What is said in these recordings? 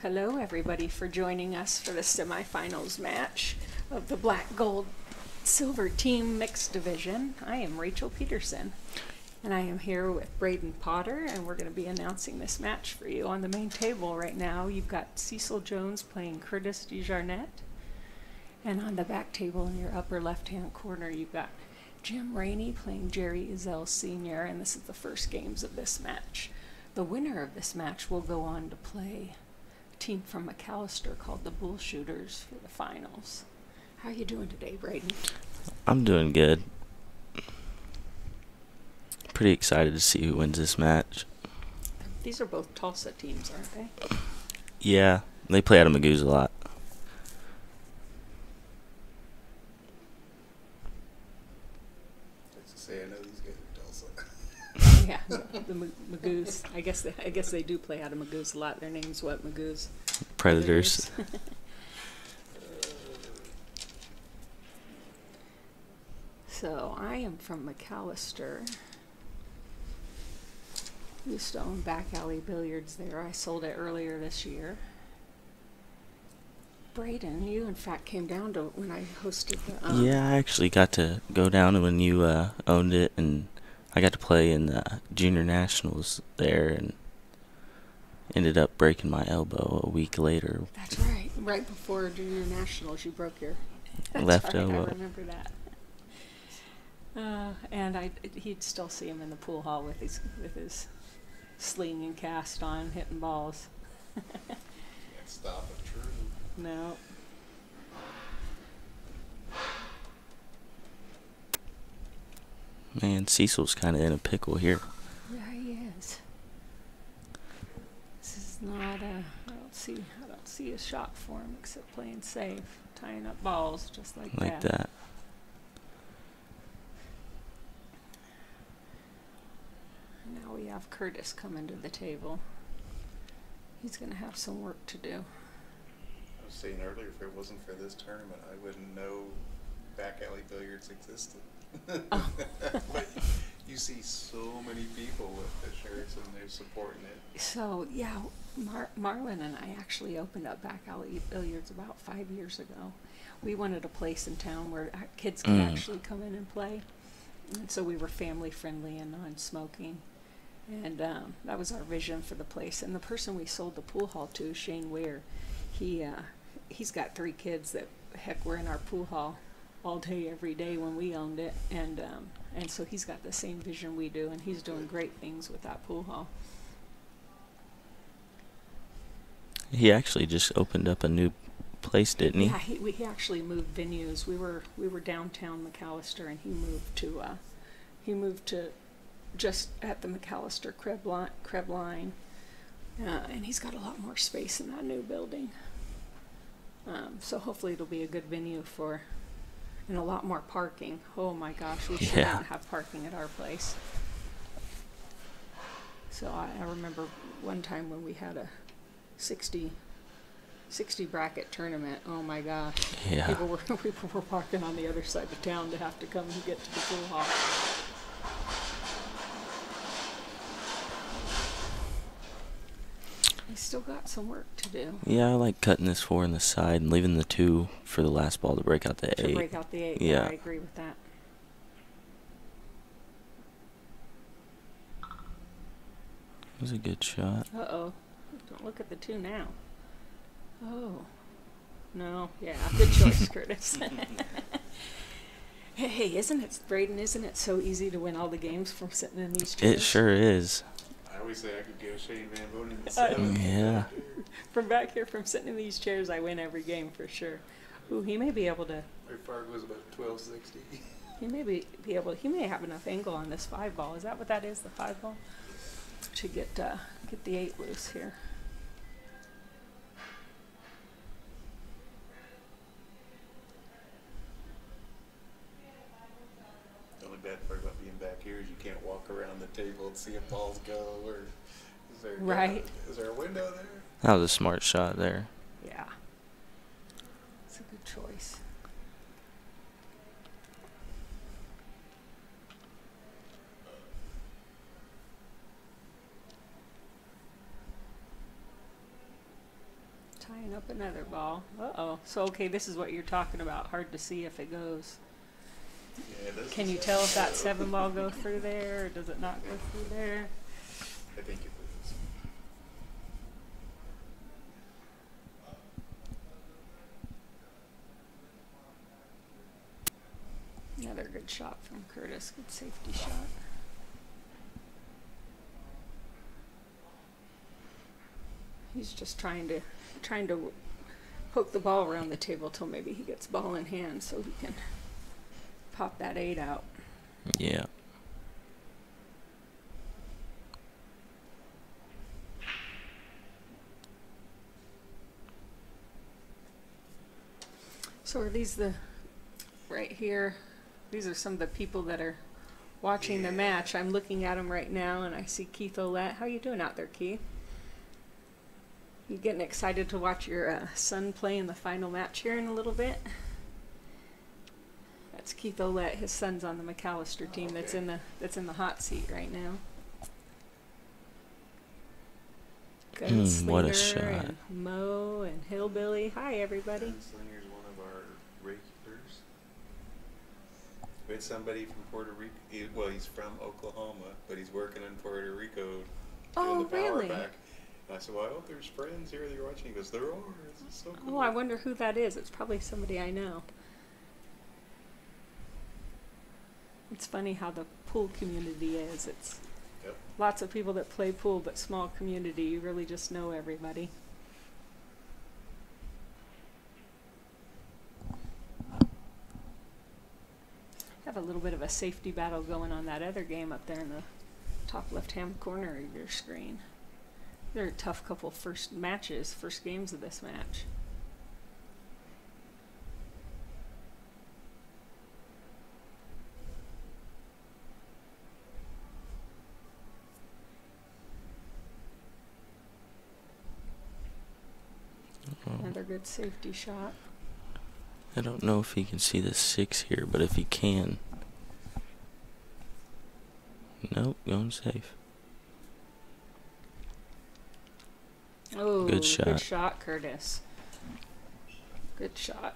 Hello, everybody, for joining us for the semifinals match of the Black Gold Silver Team Mixed Division. I am Rachel Peterson, and I am here with Braden Potter, and we're going to be announcing this match for you. On the main table right now, you've got Cecil Jones playing Curtis DeJarnette, and on the back table in your upper left-hand corner, you've got Jim Rainey playing Jerry Ezell Sr., and this is the first games of this match. The winner of this match will go on to play team from McAllister called the Bullshooters for the finals. How are you doing today, Braden? I'm doing good. Pretty excited to see who wins this match. These are both Tulsa teams, aren't they? Yeah, they play out of Magoos a lot. Let's just say I know these guys are Tulsa. Yeah, the Magoos. I guess they do play out of Magoos a lot. Their name's what? Magoos? Predators. So I am from McAllister. Used to own Back Alley Billiards there. I sold it earlier this year. Braden, you in fact came down to when I hosted the. Yeah, I actually got to go down when you owned it, and I got to play in the junior nationals there, and ended up breaking my elbow a week later. That's right. Right before junior nationals, you broke your left right, elbow. I remember that. And he'd still see him in the pool hall with his sling and cast on, hitting balls. Can't stop it, true. No. Man, Cecil's kind of in a pickle here. Yeah, he is. This is not a. I don't see a shot for him except playing safe, tying up balls just like that. Now we have Curtis coming to the table. He's going to have some work to do. I was saying earlier, if it wasn't for this tournament, I wouldn't know Back Alley Billiards existed. Oh. But you see so many people with the shirts and they're supporting it. So, yeah, Marlon and I actually opened up Back Alley Billiards about 5 years ago. We wanted a place in town where kids could actually come in and play. And so we were family friendly and non-smoking. And that was our vision for the place. And the person we sold the pool hall to, Shane Ware, he's got 3 kids that, heck, were in our pool hall all day, every day when we owned it. And so he's got the same vision we do, and he's doing great things with that pool hall. He actually just opened up a new place, didn't he? Yeah, he actually moved venues. We were downtown McAllister, and he moved to just at the McAllister Krebs line, and he's got a lot more space in that new building. So hopefully it'll be a good venue and a lot more parking. Oh my gosh, we shouldn't have parking at our place. So I remember one time when we had a 60 bracket tournament. Oh my gosh. Yeah. People were parking on the other side of town to have to come and get to the pool hall. I still got some work to do. Yeah, I like cutting this 4 on the side and leaving the 2 for the last ball to break out the 8. To break out the 8. Yeah. I agree with that. It was a good shot. Uh-oh. Don't look at the 2 now. Oh. No. Yeah, good choice, Curtis. Hey, Braden, isn't it so easy to win all the games from sitting in these chairs? It sure is. I always say I could give Shane Van Bonen the 7. Yeah. From back here, from sitting in these chairs, I win every game for sure. Ooh, he may be able to. My Fargo was about 1260. He may have enough angle on this 5 ball. Is that what that is, the 5 ball? To get the 8 loose here. The only bad part about being back here is you can't walk around the table and see if balls go, or is there a window there? That was a smart shot there. Yeah. It's a good choice. Tying up another ball. Uh-oh. So, okay, this is what you're talking about. Hard to see if it goes. Yeah, this Can is you tell if that 7 ball go through there, or does it not go through there? I think it is. Another good shot from Curtis. Good safety shot. He's just trying to poke the ball around the table till maybe he gets ball in hand so he can pop that 8 out. Yeah. So are these the, right here, these are some of the people that are watching the match. I'm looking at them right now and I see Keith Olette. How you doing out there, Keith? You getting excited to watch your son play in the final match here in a little bit? That's Keith Olette. His son's on the McAllister team. Okay. That's in the hot seat right now. Good What a Slinger shot. and Mo and Hillbilly. Hi everybody. Gunslinger's one of our regulars. We had somebody from Puerto Rico. Well, he's from Oklahoma, but he's working in Puerto Rico doing the power really? back. And I said, well, I hope there's friends here that you're watching. He goes, there are. This is so cool. Oh, I wonder who that is. It's probably somebody I know. It's funny how the pool community is. It's Yep. lots of people that play pool, but small community. You really just know everybody. Have a little bit of a safety battle going on that other game up there in the top left-hand corner of your screen. They're a tough couple first games of this match. Another good safety shot. I don't know if he can see the 6 here, but if he can. Nope, going safe. Oh, Good shot. Good shot, Curtis. Good shot.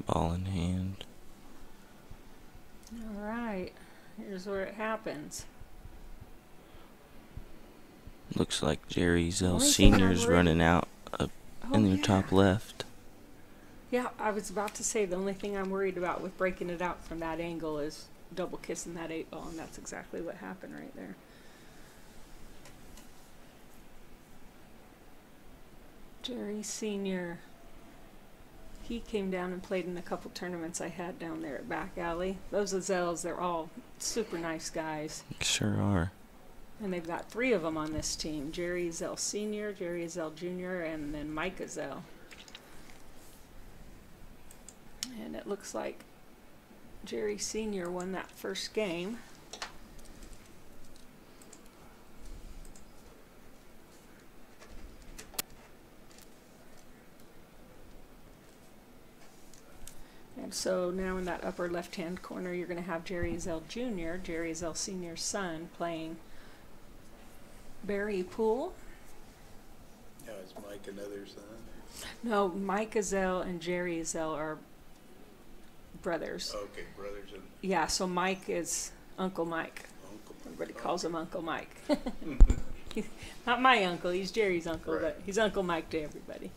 Ball in hand. All right. Here's where it happens. Looks like Jerry Zell Only thing I'm Sr.'s worried- running out in the yeah. top left. Yeah, I was about to say the only thing I'm worried about with breaking it out from that angle is double kissing that 8 ball, and that's exactly what happened right there. Jerry Sr. He came down and played in a couple tournaments I had down there at Back Alley. Those Azells, they're all super nice guys. Sure are. And they've got 3 of them on this team. Jerry Zell Sr., Jerry Zell Jr., and then Mike Azell. And it looks like Jerry Sr. won that first game. And so now in that upper left-hand corner, you're going to have Jerry Zell Jr., Jerry Zell Sr.'s son, playing Barry Poole. Now, is Mike another son? No, Mike Azell and Jerry Azell are brothers. Okay, brothers and Yeah, so Mike is Uncle Mike. uncle. Everybody calls him Uncle Mike. Not my uncle, he's Jerry's uncle, Right. but he's Uncle Mike to everybody.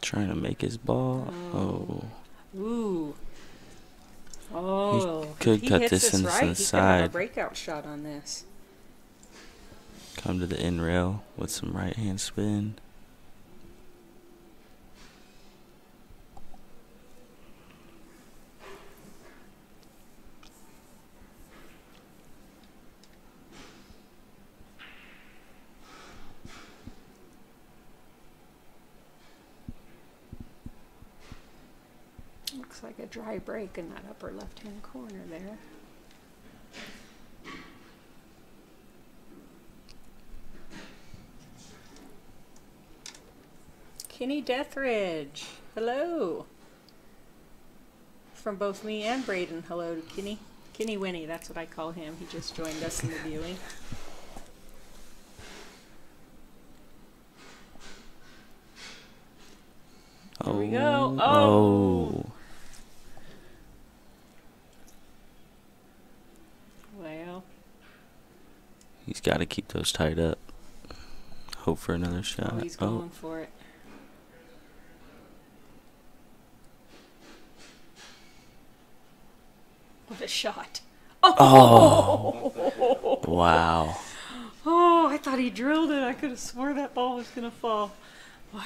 Trying to make his ball. Oh. Ooh. Oh. could if he cut hits this into right, the he could have a side. breakout shot on this. Come to the end rail with some right hand spin. Looks like a dry break in that upper left-hand corner there. Kenny Deathridge, hello. From both me and Braden, hello to Kenny. Kenny Winnie, that's what I call him. He just joined us in the viewing. Here we go. Oh! Well. He's got to keep those tied up. Hope for another shot. Oh, he's going for it. What a shot. Oh! Wow. Oh, I thought he drilled it. I could have swore that ball was going to fall. Wow.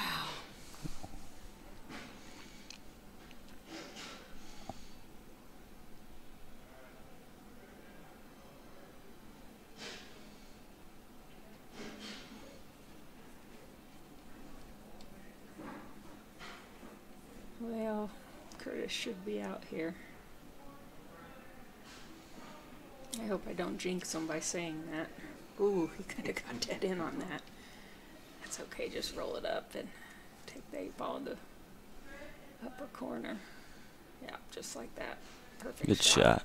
Well, Curtis should be out here. I hope I don't jinx him by saying that. Ooh, he could have got dead in on that. That's okay, just roll it up and take the 8-ball in the upper corner. Yeah, just like that. Perfect Good shot.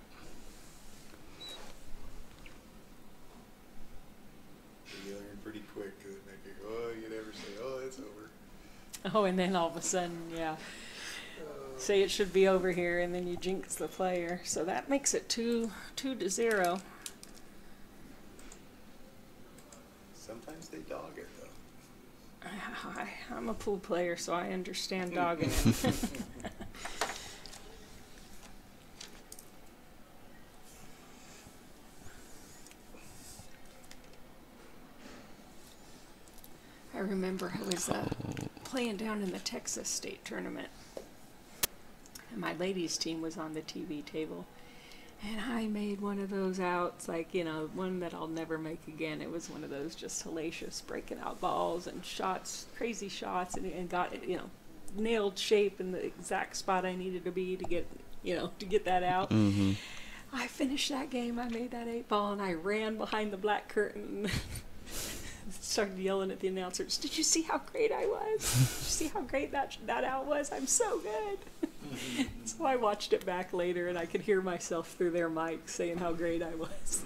You learn pretty quick, because it make you go, oh, you never say, oh, it's over. Oh, and then all of a sudden, yeah. Say it should be over here, and then you jinx the player. So that makes it 2-0. Sometimes they dog it, though. I'm a pool player, so I understand dogging it. I remember I was playing down in the Texas State Tournament. And my ladies' team was on the TV table. And I made one of those outs, like, you know, one that I'll never make again. It was one of those just hellacious breaking out balls and shots, crazy shots, and got it, you know, nailed shape in the exact spot I needed to be to get, you know, to get that out. Mm-hmm. I finished that game. I made that 8-ball, and I ran behind the black curtain and started yelling at the announcers, "Did you see how great I was? Did you see how great that out was? I'm so good." So I watched it back later, and I could hear myself through their mic saying how great I was.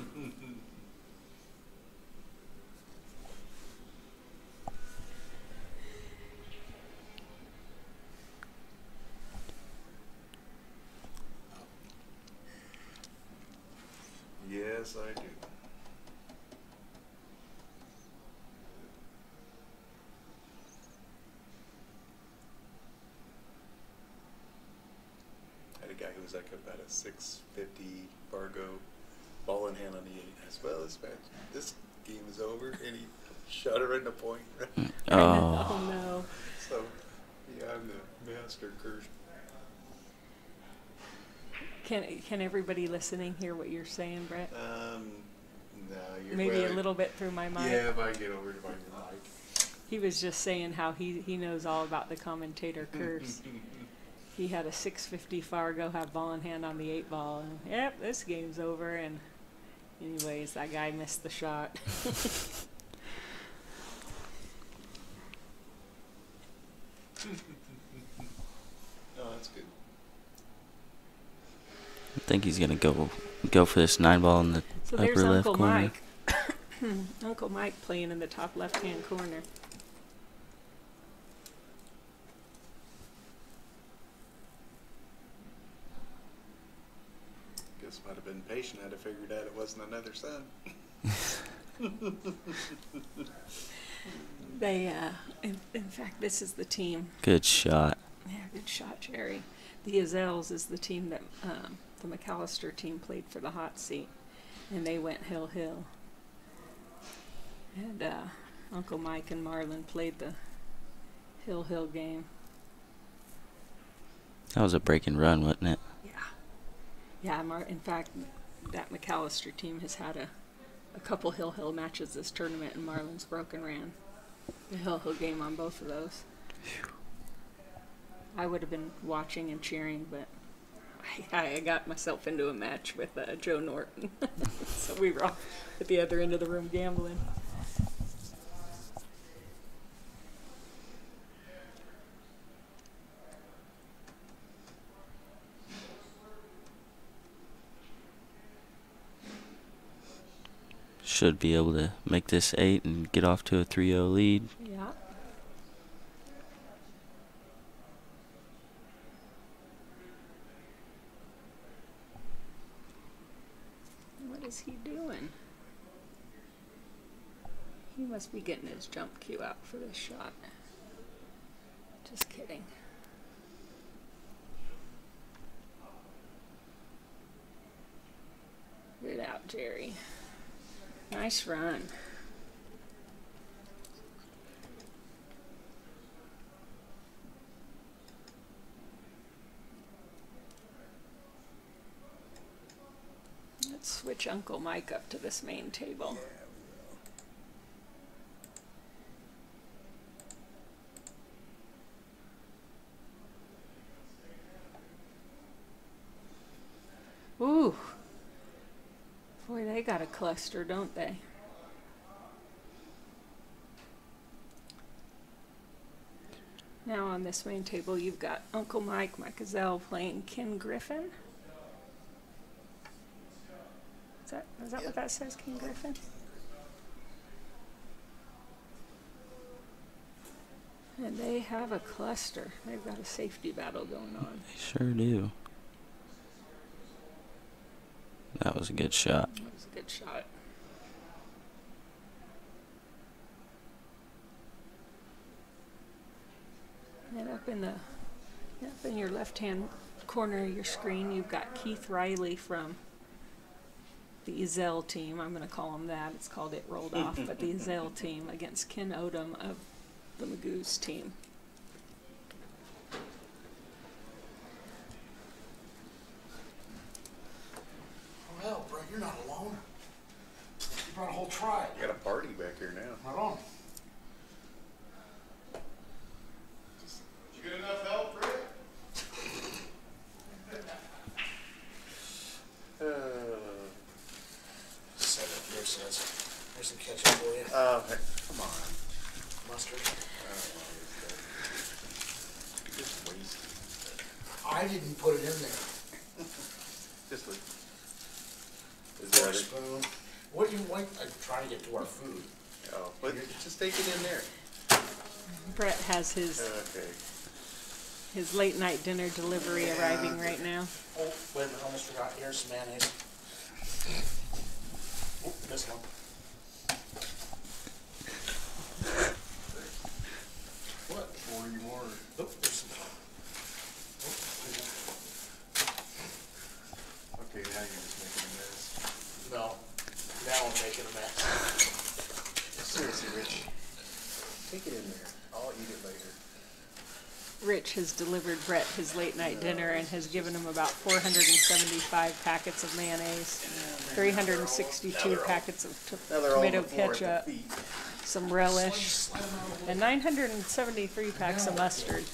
Yes, I do. I had a guy who was like about a 650 Fargo ball in hand on the 8. As well as this game is over, and he shot it right in the point. Oh. Oh no. So, yeah, I'm the master curse. Can everybody listening hear what you're saying, Brett? No, you're Maybe a little bit through my mic. Yeah, if I get over to my mic. He was just saying how he knows all about the commentator curse. He had a 650 Fargo have ball in hand on the 8-ball, and yep, this game's over. And anyways, that guy missed the shot. Oh, that's good. I think he's gonna go for this 9-ball in the So upper there's left Uncle corner. Mike. Uncle Mike playing in the top left-hand corner. Guess might have been patient. I'd have figured out it wasn't another son. They, in fact, this is the team. Good shot. Yeah, good shot, Jerry. The Azels is the team that the McAllister team played for the hot seat, and they went hill. And Uncle Mike and Marlon played the hill game. That was a breaking run, wasn't it? Yeah. In fact, that McAllister team has had a couple hill matches this tournament, and Marlon's broken ran the hill game on both of those. I would have been watching and cheering, but I got myself into a match with Joe Norton. So we were all at the other end of the room gambling. Should be able to make this 8 and get off to a 3-0 lead. Yeah. What is he doing? He must be getting his jump cue out for this shot. Just kidding. Get out, Jerry. Nice run. Let's switch Uncle Mike up to this main table. Ooh. Boy, they got a cluster, don't they? Now on this main table, you've got Uncle Mike Gazelle playing Ken Griffin. Is that what that says, Ken Griffin? And they have a cluster. They've got a safety battle going on. They sure do. That was a good shot. That was a good shot. And up in your left-hand corner of your screen, you've got Keith Riley from the Ezell team. I'm going to call him that. It's called It Rolled Off, but the Ezell team against Ken Odom of the Magoos team. Well, Brett, you're not alone. You brought a whole tribe. You got a party back here now. Right on. Did you get enough help, Brett? Set it here, says. There's some ketchup for you. Oh, hey, come on. Mustard. I don't want this. You just wasted it. I didn't put it in there. Just like. Is Fork, that it? spoon. What do you want? I'm trying to get to our food. Oh, but just take it in there. Brett has his late night dinner delivery arriving right now. Oh, wait a minute, almost forgot. Here's some mayonnaise. Oh, this one. What? 40 more. Oh, there's some. Okay, now you're just making a mess. No. Now I'm making a mess. Seriously, Rich. Take it in there. I'll eat it later. Rich has delivered Brett his late night dinner and has given him about 475 packets of mayonnaise, 362 packets of tomato ketchup, some relish, and 973 packs of mustard.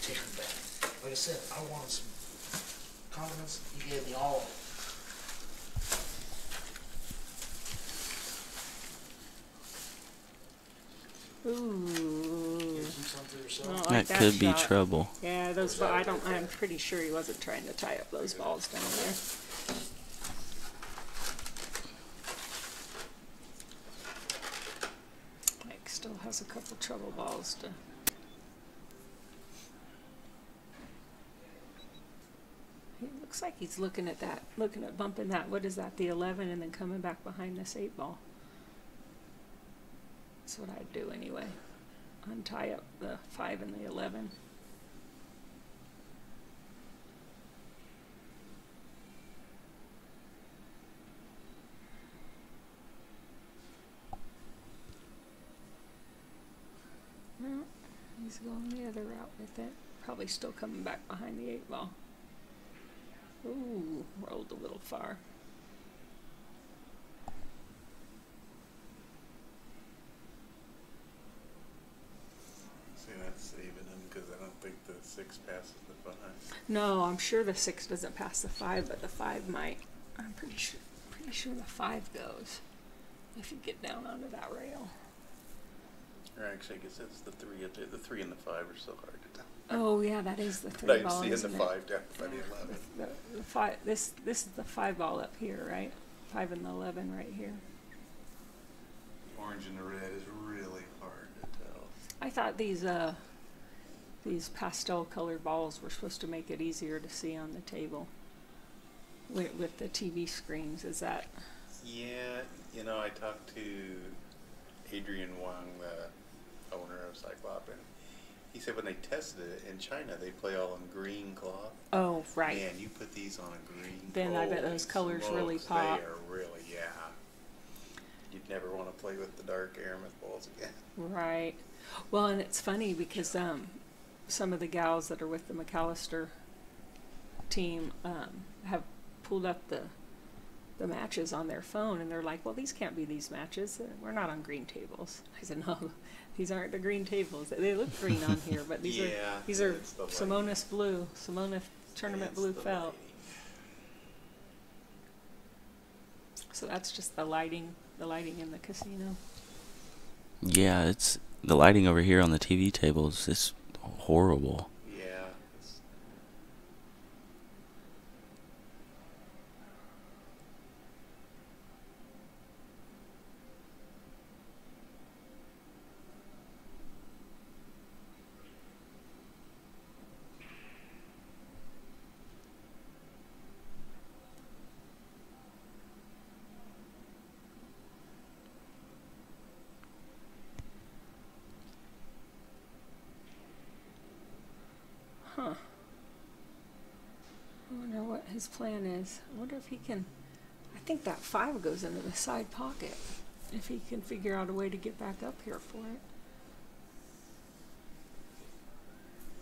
Like I said, I wanted some condiments. He gave me all of them. Ooh. Get some for yourself. I don't That like could be shot. trouble. Yeah, those I'm pretty sure he wasn't trying to tie up those balls down there. Mike still has a couple trouble balls to. He looks like he's looking at bumping that. What is that? The 11, and then coming back behind this 8 ball. That's what I'd do anyway. Untie up the 5 and the 11. Well, he's going the other route with it. Probably still coming back behind the 8 ball. Ooh, rolled a little far. See, that's saving him because I don't think the 6 passes the 5. No, I'm sure the 6 doesn't pass the 5, but the 5 might. I'm pretty sure the 5 goes if you get down onto that rail. Or actually, I guess it's the 3 up there. The 3 and the 5 are so hard to tell. Oh yeah, that is the 3 But I'm ball, seeing isn't the it? 5 down by the 11. The 5. This is the 5 ball up here, right? 5 and the 11 right here. The orange and the red is really hard to tell. I thought these pastel colored balls were supposed to make it easier to see on the table with the TV screens. Is that? Yeah, you know, I talked to Adrian Wang, the owner of Cyclop, and he said when they tested it in China, they play all in green cloth. Oh, right. Man, you put these on a green. Then I bet those colors really pop. They are really, yeah. You'd never want to play with the dark Aramith balls again. Right. Well, and it's funny because some of the gals that are with the McAllister team have pulled up the matches on their phone, and they're like, well, these can't be these matches. We're not on green tables. I said, no, these aren't the green tables. They look green on here, but these are Simonis blue, Simonis tournament blue felt. So that's just the lighting in the casino. Yeah, it's the lighting over here on the TV tables is horrible. Yeah. Huh. I wonder what his plan is. I wonder if he can. I think that 5 goes into the side pocket. If he can figure out a way to get back up here for it.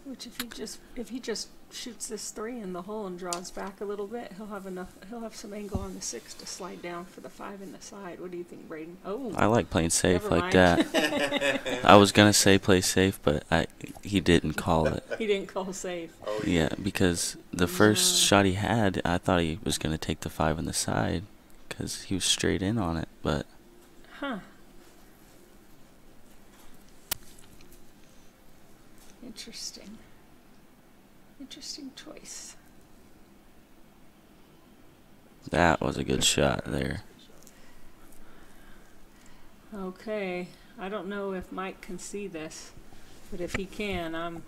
Which if he just shoots this 3 in the hole and draws back a little bit, he'll have some angle on the 6 to slide down for the 5 in the side. What do you think, Braden? Oh, I like playing safe never like mind. that. I was gonna say play safe, but he didn't call it. He didn't call safe. Oh, Yeah, because the first shot he had, I thought he was gonna take the 5 on the side, because he was straight in on it, but Huh. Interesting. Interesting choice. that was a good shot there. Okay. I don't know if Mike can see this, but if he can, I'm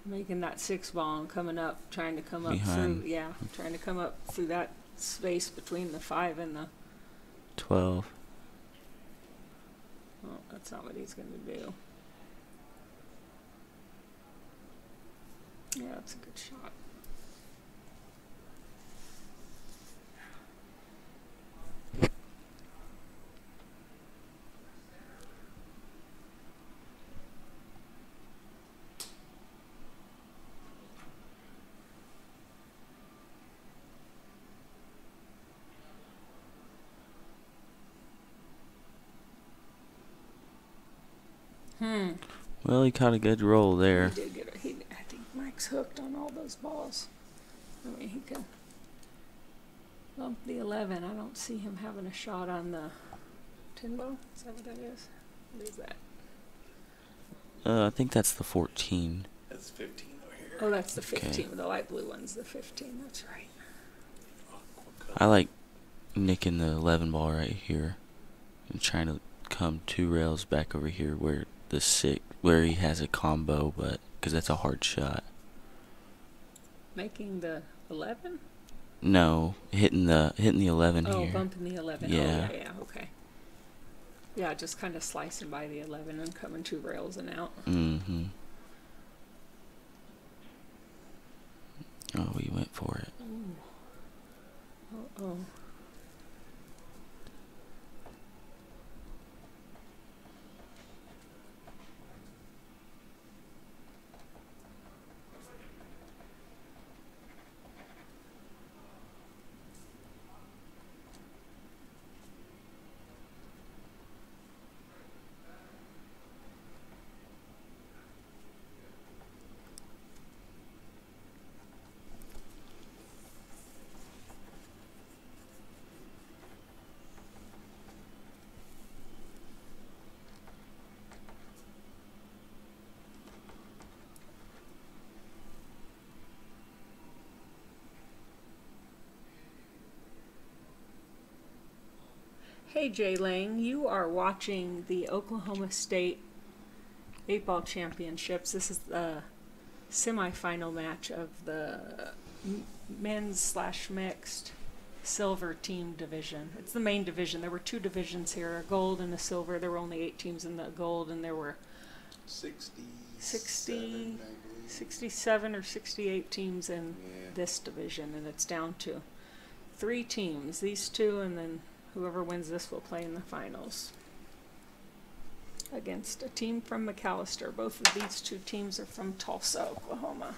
making that 6 ball and coming up, trying to come up Behind. through, yeah, trying to come up through that space between the 5 and the, 12. oh, that's not what he's going to do. Yeah, that's a good shot. Well, he caught a good roll there. He did get it. I think Mike's hooked on all those balls. I mean, he can bump the 11. I don't see him having a shot on the 10 ball. Is that what that is? What is that? I think that's the 14. That's 15 over here. Oh, that's the 15. Okay. The light blue one's the 15. That's right. I like nicking the 11 ball right here and trying to come 2 rails back over here where the 6, where he has a combo, but because that's a hard shot. Making the 11? No, hitting the 11 Oh, here. bumping the 11. Yeah. Oh, yeah, okay. Yeah, just kind of slicing by the 11 and coming 2 rails and out. Mm-hmm. Oh, he went for it. Ooh. Uh-oh. Hey Jay Lang, you are watching the Oklahoma State 8-ball championships. This is the semifinal match of the men's/mixed silver team division. It's the main division. There were two divisions here, a gold and a silver. There were only 8 teams in the gold, and there were 67 or 68 teams in this division, and it's down to 3 teams, these two, and then whoever wins this will play in the finals against a team from McAllister. Both of these two teams are from Tulsa, Oklahoma.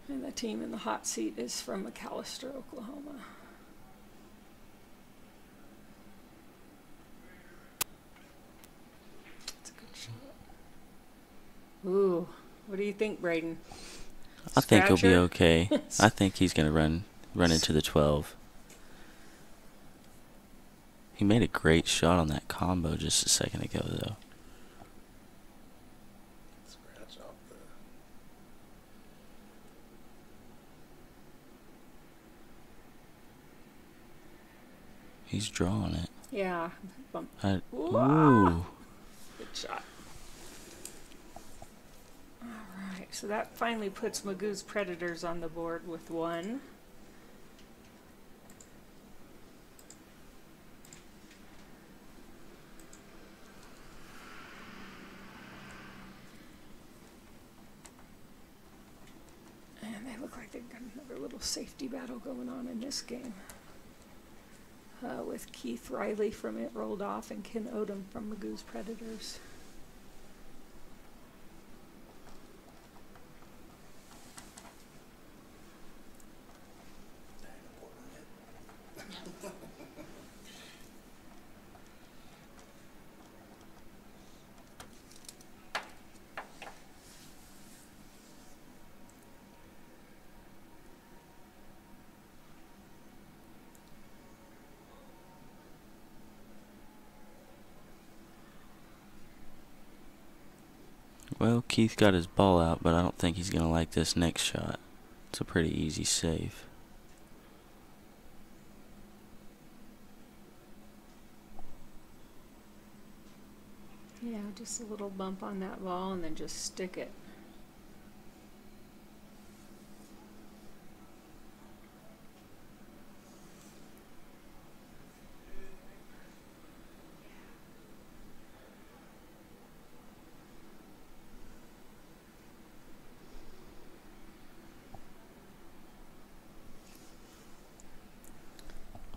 And the team in the hot seat is from McAllister, Oklahoma. That's a good shot. Ooh, what do you think, Braden? I think he'll be Scratcher? okay. I think he's gonna run into the 12. He made a great shot on that combo just a second ago, though. Scratch off the. He's drawing it. Yeah. Bump. Ooh. Good shot. Alright, so that finally puts Magoos Predators on the board with 1. And they look like they've got another little safety battle going on in this game. With Keith Riley from It Rolled Off and Ken Odom from Magoos Predators. Well, Keith got his ball out, but I don't think he's gonna like this next shot. It's a pretty easy save. Yeah, just a little bump on that ball and then just stick it.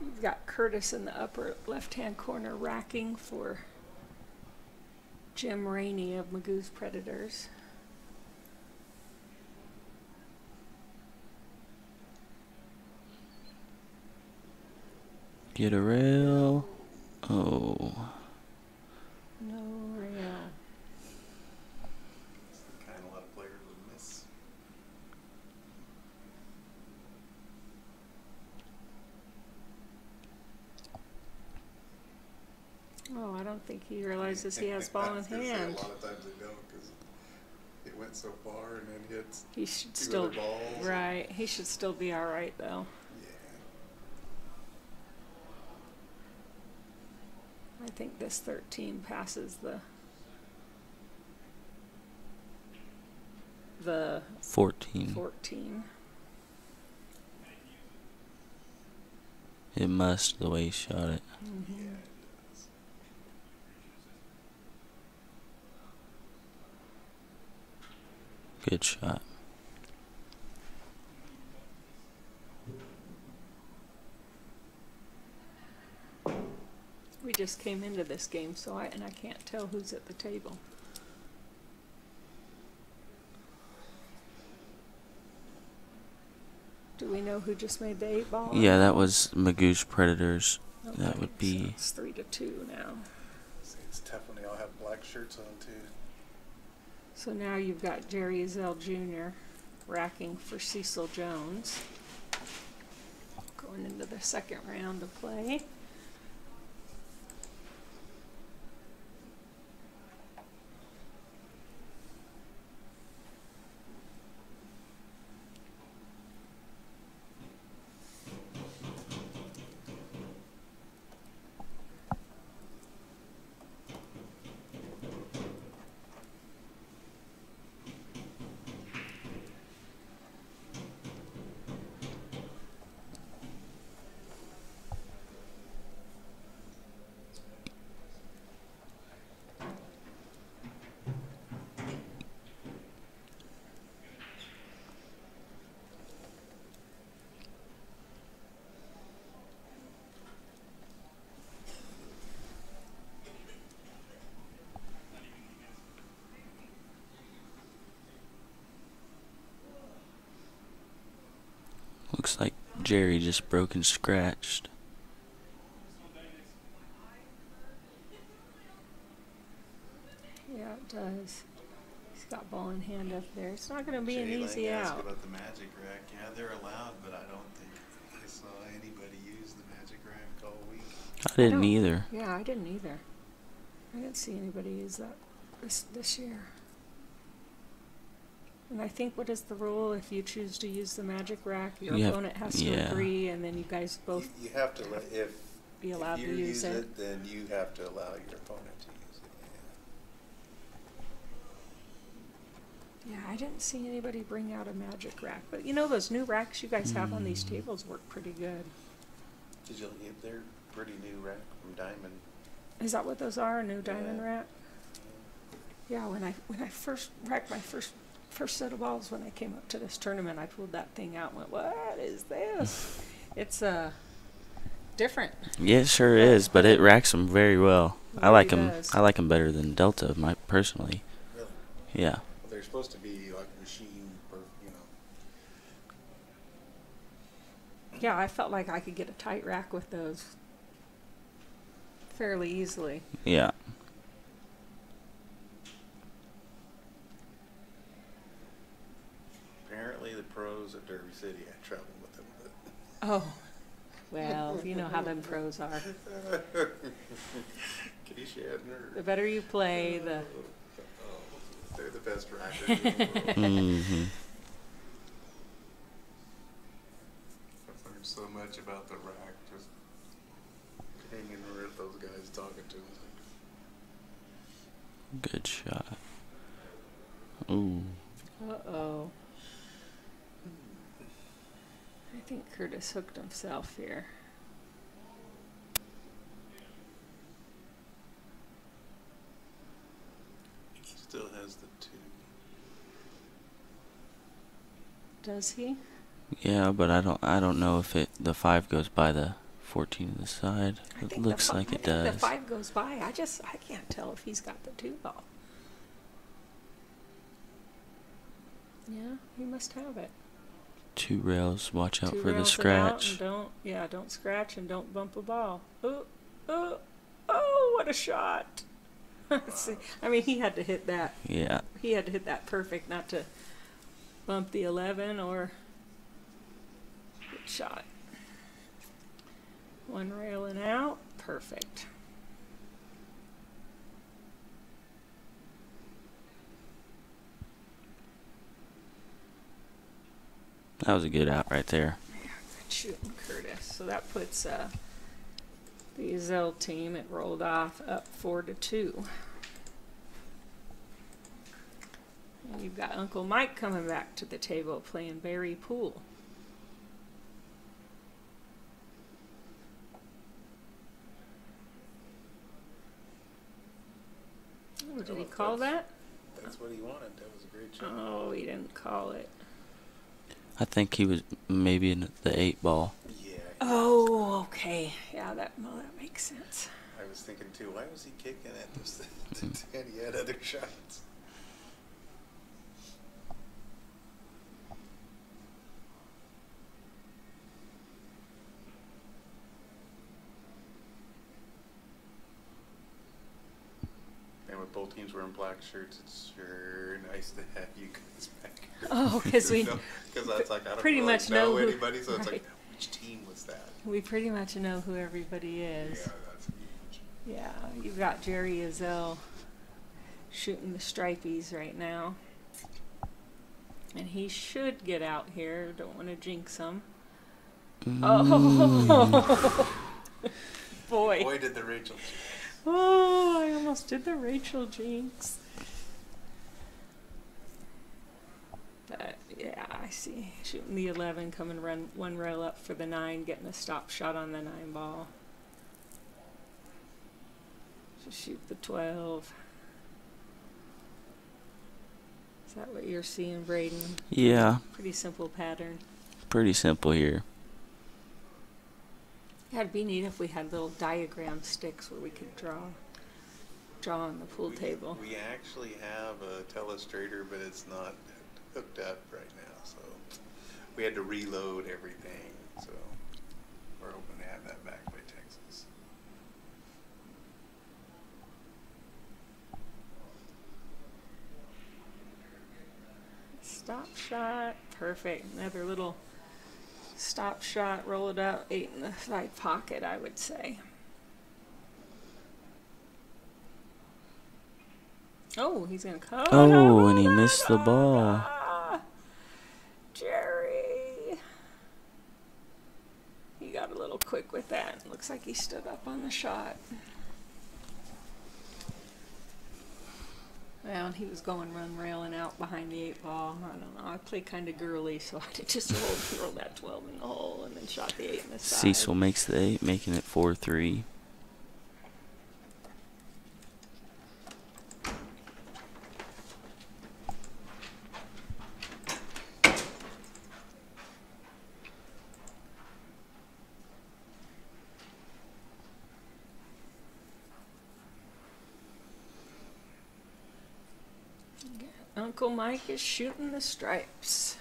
You've got Curtis in the upper left-hand corner racking for Jim Rainey of Magoos Predators. Get a rail. Oh. No rail. It's the kind a lot of players would miss. Oh, I don't think he realizes he has ball in I was gonna say, hand. a lot of times they don't because it went so far and then hits He should 2 still, other balls. right, he should still be all right though. Yeah. I think this 13 passes the 14. 14. It must, the way he shot it. Mm-hmm. Good shot. We just came into this game, so I can't tell who's at the table. Do we know who just made the 8-ball? Yeah, that was Magoos Predators. Okay, That would be... So it's 3-2 now. See, it's tough when they all have black shirts on too. So now you've got Jerry Zell Jr. racking for Cecil Jones. Going into the second round of play. Looks like Jerry just broke and scratched. Yeah, it does. He's got ball in hand up there. It's not going to be an Jay easy Lang asked out. about the magic rack. Yeah, they're allowed, but I don't think I saw anybody use the magic rack all week. I didn't either. Yeah, I didn't either. I didn't see anybody use that this year. And I think, what is the rule? If you choose to use the magic rack, your opponent has to agree, and then you guys both You have to let be allowed if to you use it. Then you have to allow your opponent to use it. Yeah, I didn't see anybody bring out a magic rack. But you know, those new racks you guys have on these tables work pretty good. They're pretty new rack from Diamond. Is that what those are? A new diamond rack? Yeah, when I first racked my first set of balls when I came up to this tournament, I pulled that thing out and went, "What is this?" It's different. Yeah, it sure is, but it racks them very well. It I like really them. does. I like them better than Delta, personally. Really? Yeah. Well, they're supposed to be like machine, you know. Yeah, I felt like I could get a tight rack with those fairly easily. Yeah. Apparently, the pros at Derby City had trouble with them. Oh, well, you know how them pros are. Kitty Shadner. The better you play, the They're the best rackers in the world. Mm-hmm. I've learned so much about the rack just hanging with those guys talking to them. Good shot. Ooh. Uh-oh. I think Curtis hooked himself here. He still has the 2. Does he? Yeah, but I don't know if the 5 goes by the 14 on the side. I It think looks the like it I think does. the 5 goes by. I can't tell if he's got the 2 ball. Yeah, he must have it. 2 rails. Watch out 2 for the rails it out scratch. and don't scratch and don't bump a ball. Oh, what a shot. See, I mean, he had to hit that. Yeah. He had to hit that perfect not to bump the 11 or good shot. 1 rail and out. Perfect. That was a good out right there. Yeah, good shooting, Curtis. So that puts the Zell team, it rolled off up 4-2. And you've got Uncle Mike coming back to the table playing Barry Pool. Oh, did he call that? That's what he wanted. That was a great shot. Oh, he didn't call it. I think he was maybe in the 8 ball. Yeah. Oh, okay. Yeah, that makes sense. I was thinking too, why was he kicking at this? And he had other shots. And with both teams wearing black shirts, it's sure nice to have you guys back here. Oh, because we Because that's like, I don't pretty really much know who- anybody, so it's right. like, which team was that? pretty much know who everybody is. Yeah, that's huge. Yeah, you've got Jerry Azell shooting the stripies right now. And he should get out here. Don't want to jinx him. Oh, boy. Boy, did the Rachel jinx. Oh, I almost did the Rachel jinx. But, yeah, I see. Shooting the 11, coming run 1 rail up for the 9, getting a stop shot on the 9 ball. Just shoot the 12. Is that what you're seeing, Braden? Yeah. Pretty simple pattern. Pretty simple here. Yeah, it'd be neat if we had little diagram sticks where we could draw on the pool table. We actually have a telestrator, but it's not hooked up right now, so we had to reload everything, so we're hoping to have that back by Texas. Stop shot, perfect. Another little stop shot, roll it out, 8 in the side pocket, I would say. Oh, he's gonna come. Oh, and he missed the ball. Jerry. He got a little quick with that. Looks like he stood up on the shot. Well, and he was going run railing out behind the 8 ball. I don't know. I play kind of girly, so I just rolled that 12 in the hole and then shot the 8 in the side. Cecil makes the 8, making it 4-3. Uncle Mike is shooting the stripes.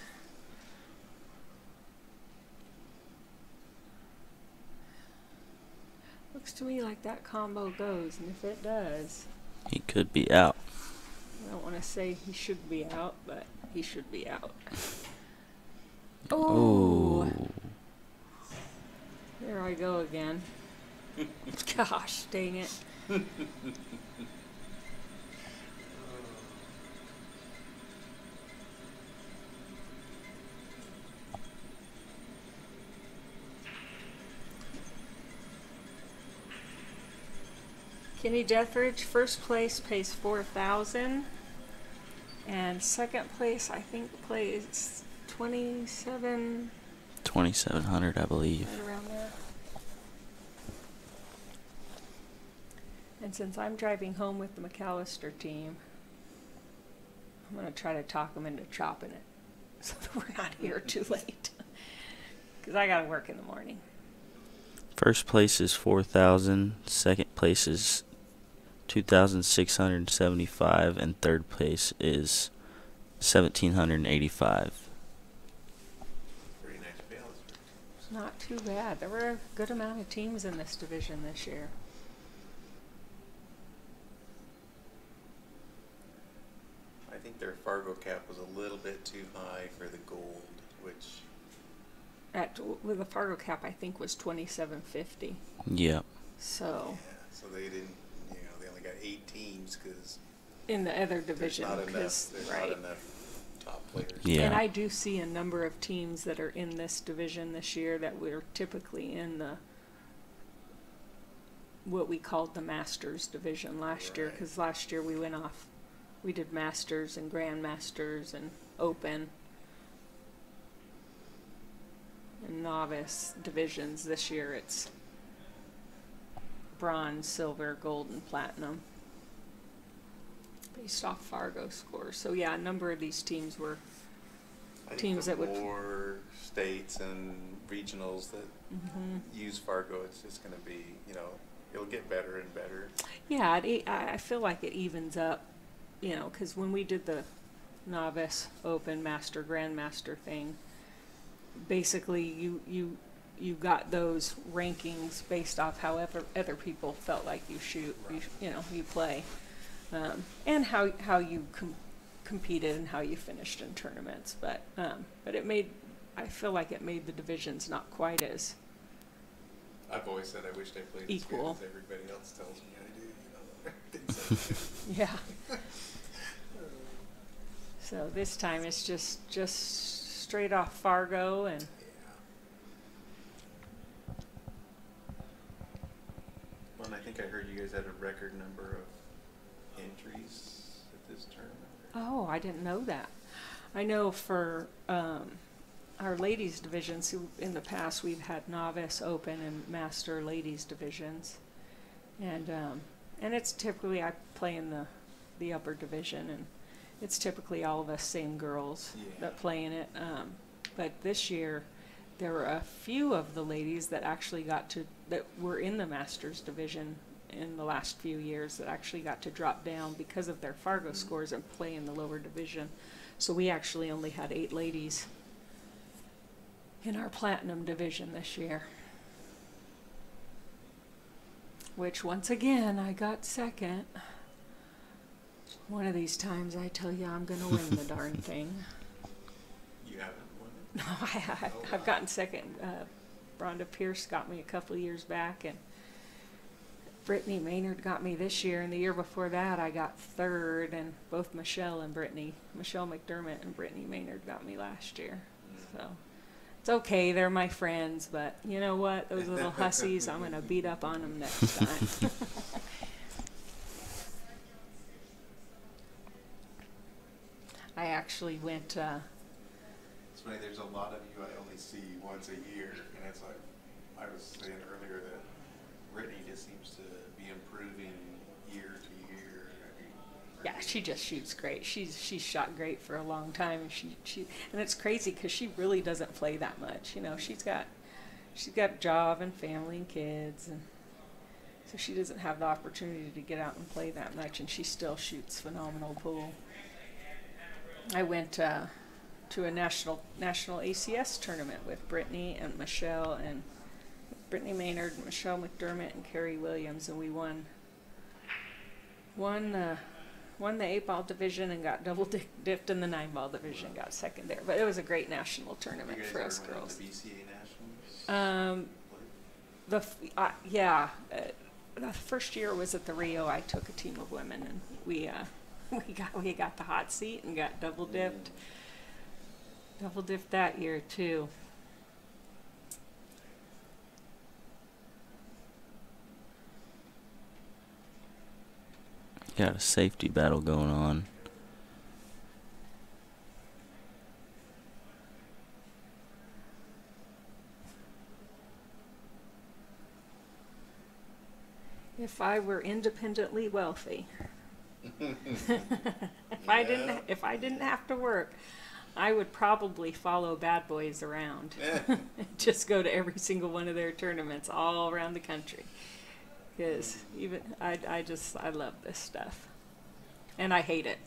Looks to me like that combo goes, and if it does, He could be out. I don't want to say he should be out, but he should be out. Oh, there I go again. Gosh, dang it. Kenny Deathridge, first place, pays $4,000, and second place, I think, plays 2,700, I believe. right around there. And since I'm driving home with the McAllister team, I'm going to try to talk them into chopping it so that we're not here too late. Because I got to work in the morning. First place is 4,000. Second place is 2,675, and third place is 1,785. Pretty nice balance. It's not too bad. There were a good amount of teams in this division this year. I think their Fargo cap was a little bit too high for the gold, which With the Fargo cap, I think was $2,750. Yep. So so they didn't, they only got 8 teams because in the other division, there's right. not enough top players. Yeah. And I do see a number of teams that are in this division this year that were typically in the what we called the Masters division last year, because last year we did Masters and Grandmasters and Open and Novice divisions. This year it's Bronze, Silver, Gold, and Platinum based off Fargo scores. So yeah, a number of these teams were I think teams that would more states and regionals that use Fargo, it's just going to be, it'll get better and better. Yeah, I feel like it evens up, because when we did the Novice, Open, Master, Grandmaster thing, basically you got those rankings based off however other people felt like you shoot, you play, and how you competed and how you finished in tournaments. But I feel like it made the divisions not quite as I've always said I wished I played equal. as good as everybody else tells me I do. Yeah. So this time it's just straight off Fargo and. Well, and I think I heard you guys had a record number of entries at this tournament. Oh, I didn't know that. I know for our ladies divisions, in the past we've had Novice, Open, and Master ladies divisions, and it's typically I play in the upper division, and it's typically all of us same girls that play in it. But this year, there were a few of the ladies that actually that were in the Masters division in the last few years that actually got to drop down because of their Fargo scores and play in the lower division. So we actually only had 8 ladies in our platinum division this year. Which, once again, I got second. One of these times I tell you I'm going to win the darn thing. You haven't won it? No, I've gotten second. Rhonda Pierce got me a couple of years back, and Brittany Maynard got me this year, and the year before that I got third, and both Michelle McDermott and Brittany Maynard got me last year. So it's okay, they're my friends, but you know what? Those little hussies, I'm going to beat up on them next time. I actually went... It's funny, there's a lot of you I only see once a year, and it's like, I was saying earlier that Brittany just seems to be improving year to year. I mean, Yeah, she just shoots great. She's shot great for a long time. And it's crazy because she really doesn't play that much. You know, she's got a job and family and kids, and so she doesn't have the opportunity to get out and play that much. And she still shoots phenomenal pool. I went to a national ACS tournament with Brittany and Michelle and Brittany Maynard, Michelle McDermott, and Carrie Williams, and we won the 8-ball division and got double dipped in the 9-ball division, got second there. But it was a great national tournament you guys for us ever went girls. to the BCA Nationals? The first year was at the Rio. I took a team of women, and we got the hot seat and got double dipped that year too. Got a safety battle going on. If I were independently wealthy, if I didn't have to work, I would probably follow BadBoys around. Just go to every single one of their tournaments all around the country. Because I love this stuff. And I hate it.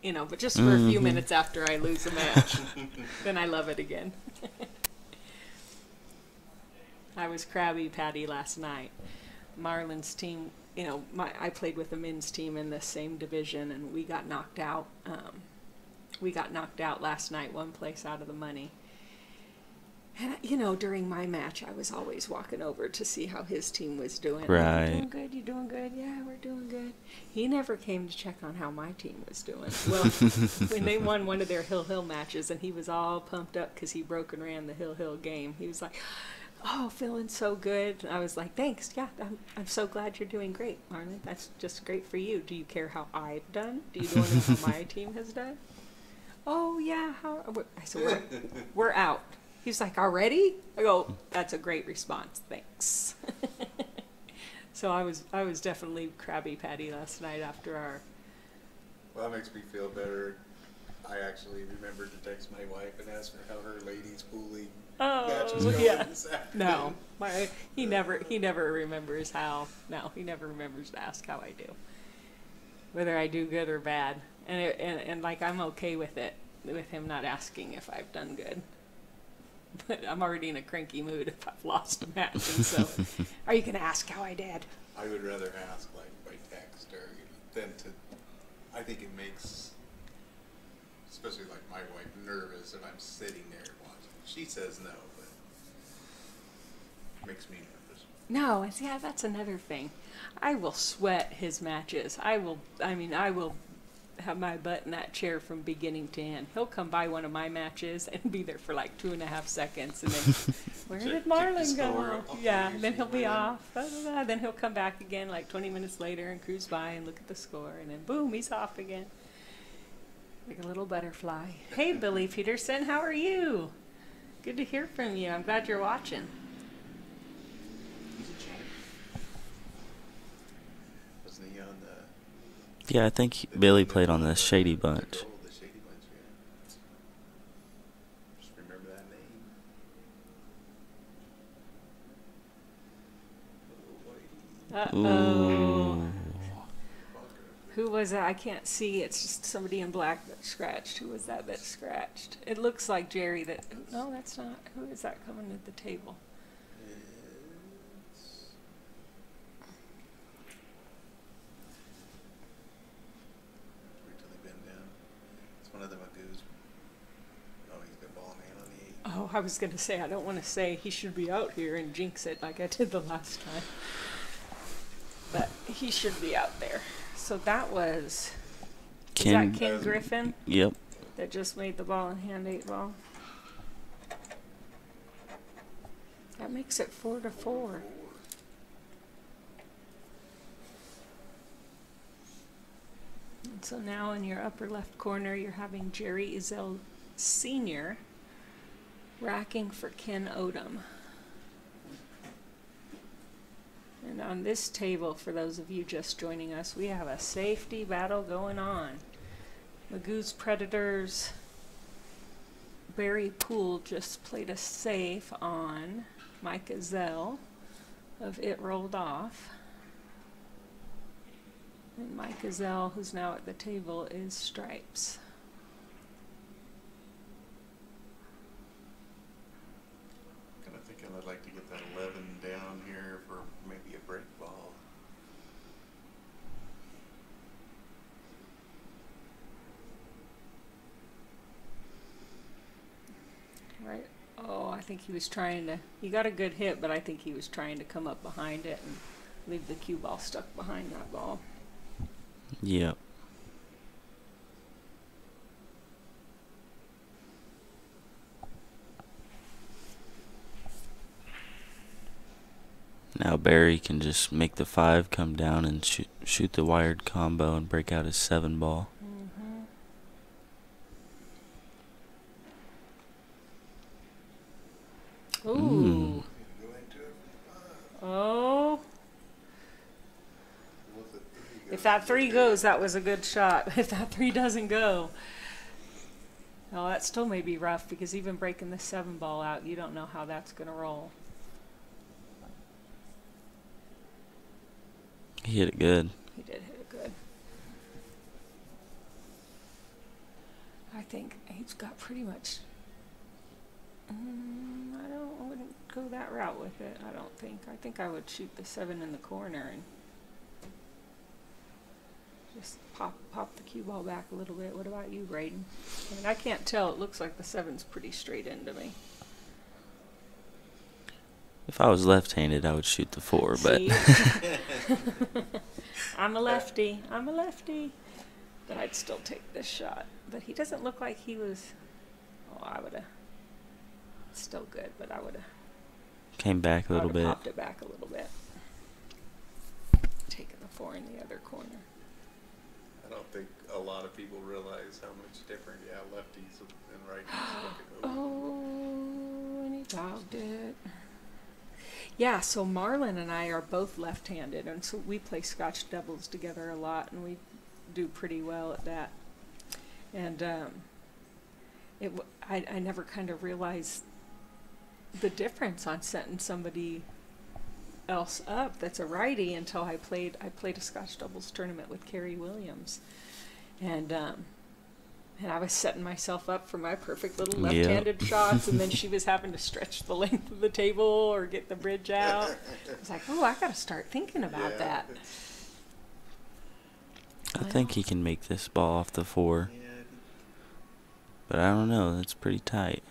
You know, but just for a few minutes after I lose a match. Then I love it again. I was Krabby Patty last night. Marlon's team, you know, I played with the men's team in the same division, and we got knocked out. We got knocked out last night, one place out of the money. And, you know, during my match, I was always walking over to see how his team was doing. Right. You doing good? You doing good? Yeah, we're doing good. He never came to check on how my team was doing. Well, when they won one of their Hill matches, and he was all pumped up because he broke and ran the Hill game, he was like, "Oh, feeling so good." And I was like, "Thanks. Yeah, I'm so glad you're doing great, Marlon. That's just great for you. Do you care how I've done? Do you want to know how my team has done?" "Oh, yeah. How?" I said, we're out. He's like, "Already?" I go, "That's a great response. Thanks." So I was definitely Krabby Patty last night after our... Well, that makes me feel better. I actually remembered to text my wife and ask her how her ladies' pool league match was going this afternoon. No, he never remembers how. No, he never remembers to ask how I do, whether I do good or bad. And like, I'm okay with it, with him not asking if I've done good. But I'm already in a cranky mood if I've lost a match, and so, are you going to ask how I did? I would rather ask, like, by text or than to... I think it makes, especially like my wife, nervous if I'm sitting there watching. She says no, but it makes me nervous. No, yeah, that's another thing. I will sweat his matches. I will have my butt in that chair from beginning to end. He'll come by one of my matches and be there for like 2.5 seconds, and then, where did Marlon go? Yeah, then he'll be off. Then he'll come back again like 20 minutes later and cruise by and look at the score, and then boom, he's off again. Like a little butterfly. Hey, Billy Peterson, how are you? Good to hear from you. I'm glad you're watching. He's a champ. Wasn't he on the... Yeah, I think Billy played on the Shady Bunch. The Shady Bunch, yeah. Just remember that name. Uh-oh. Ooh. Who was that? I can't see. It's just somebody in black that scratched. Who was that scratched? It looks like Jerry that... No, that's not. Who is that coming to the table? Wait till they bend down. It's one of the Magoos. Oh, he's got ball in hand on the 8. Oh, I was going to say, I don't want to say he should be out here and jinx it like I did the last time. But he should be out there. So that was... Is that Ken Griffin? Yep. That just made the ball in hand 8 ball. That makes it 4-4. And so now in your upper left corner, you're having Jerry Ezell Sr. racking for Ken Odom. And on this table, for those of you just joining us, we have a safety battle going on. Magoos Predators. Barry Poole just played a safe on Mike Ezell of It Rolled Off. And Mike Ezell, who's now at the table, is Stripes. Kind of thinking I'd like to get that 11 down here for maybe a break ball. Right. Oh, I think he was trying to... He got a good hit, but I think he was trying to come up behind it and leave the cue ball stuck behind that ball. Yep. Now Barry can just make the 5 come down and shoot the wired combo and break out his 7 ball. Ooh. Oh. If that 3 goes, that was a good shot. If that 3 doesn't go, well, that still may be rough because even breaking the 7 ball out, you don't know how that's going to roll. He hit it good. He did hit it good. I think he's got pretty much... I wouldn't go that route with it, I don't think. I think I would shoot the 7 in the corner and just pop the cue ball back a little bit. What about you, Braden? I mean, I can't tell. It looks like the 7's pretty straight into me. If I was left-handed, I would shoot the 4, but... I'm a lefty. I'm a lefty. But I'd still take this shot. But he doesn't look like he was... Oh, I would have... Still good, but I would have... Came back a little bit. Popped it back a little bit. Taking the 4 in the other corner. I don't think a lot of people realize how much different, lefties and righties look at. Oh, and he bobbed it. Yeah, so Marlon and I are both left-handed, and so we play Scotch doubles together a lot, and we do pretty well at that. And I never kind of realized the difference on setting somebody else up that's a righty until I played a Scotch doubles tournament with Carrie Williams, and I was setting myself up for my perfect little left-handed shots, and then she was having to stretch the length of the table or get the bridge out. I was like, oh, I got to start thinking about that. I think he can make this ball off the 4. But I don't know. That's pretty tight.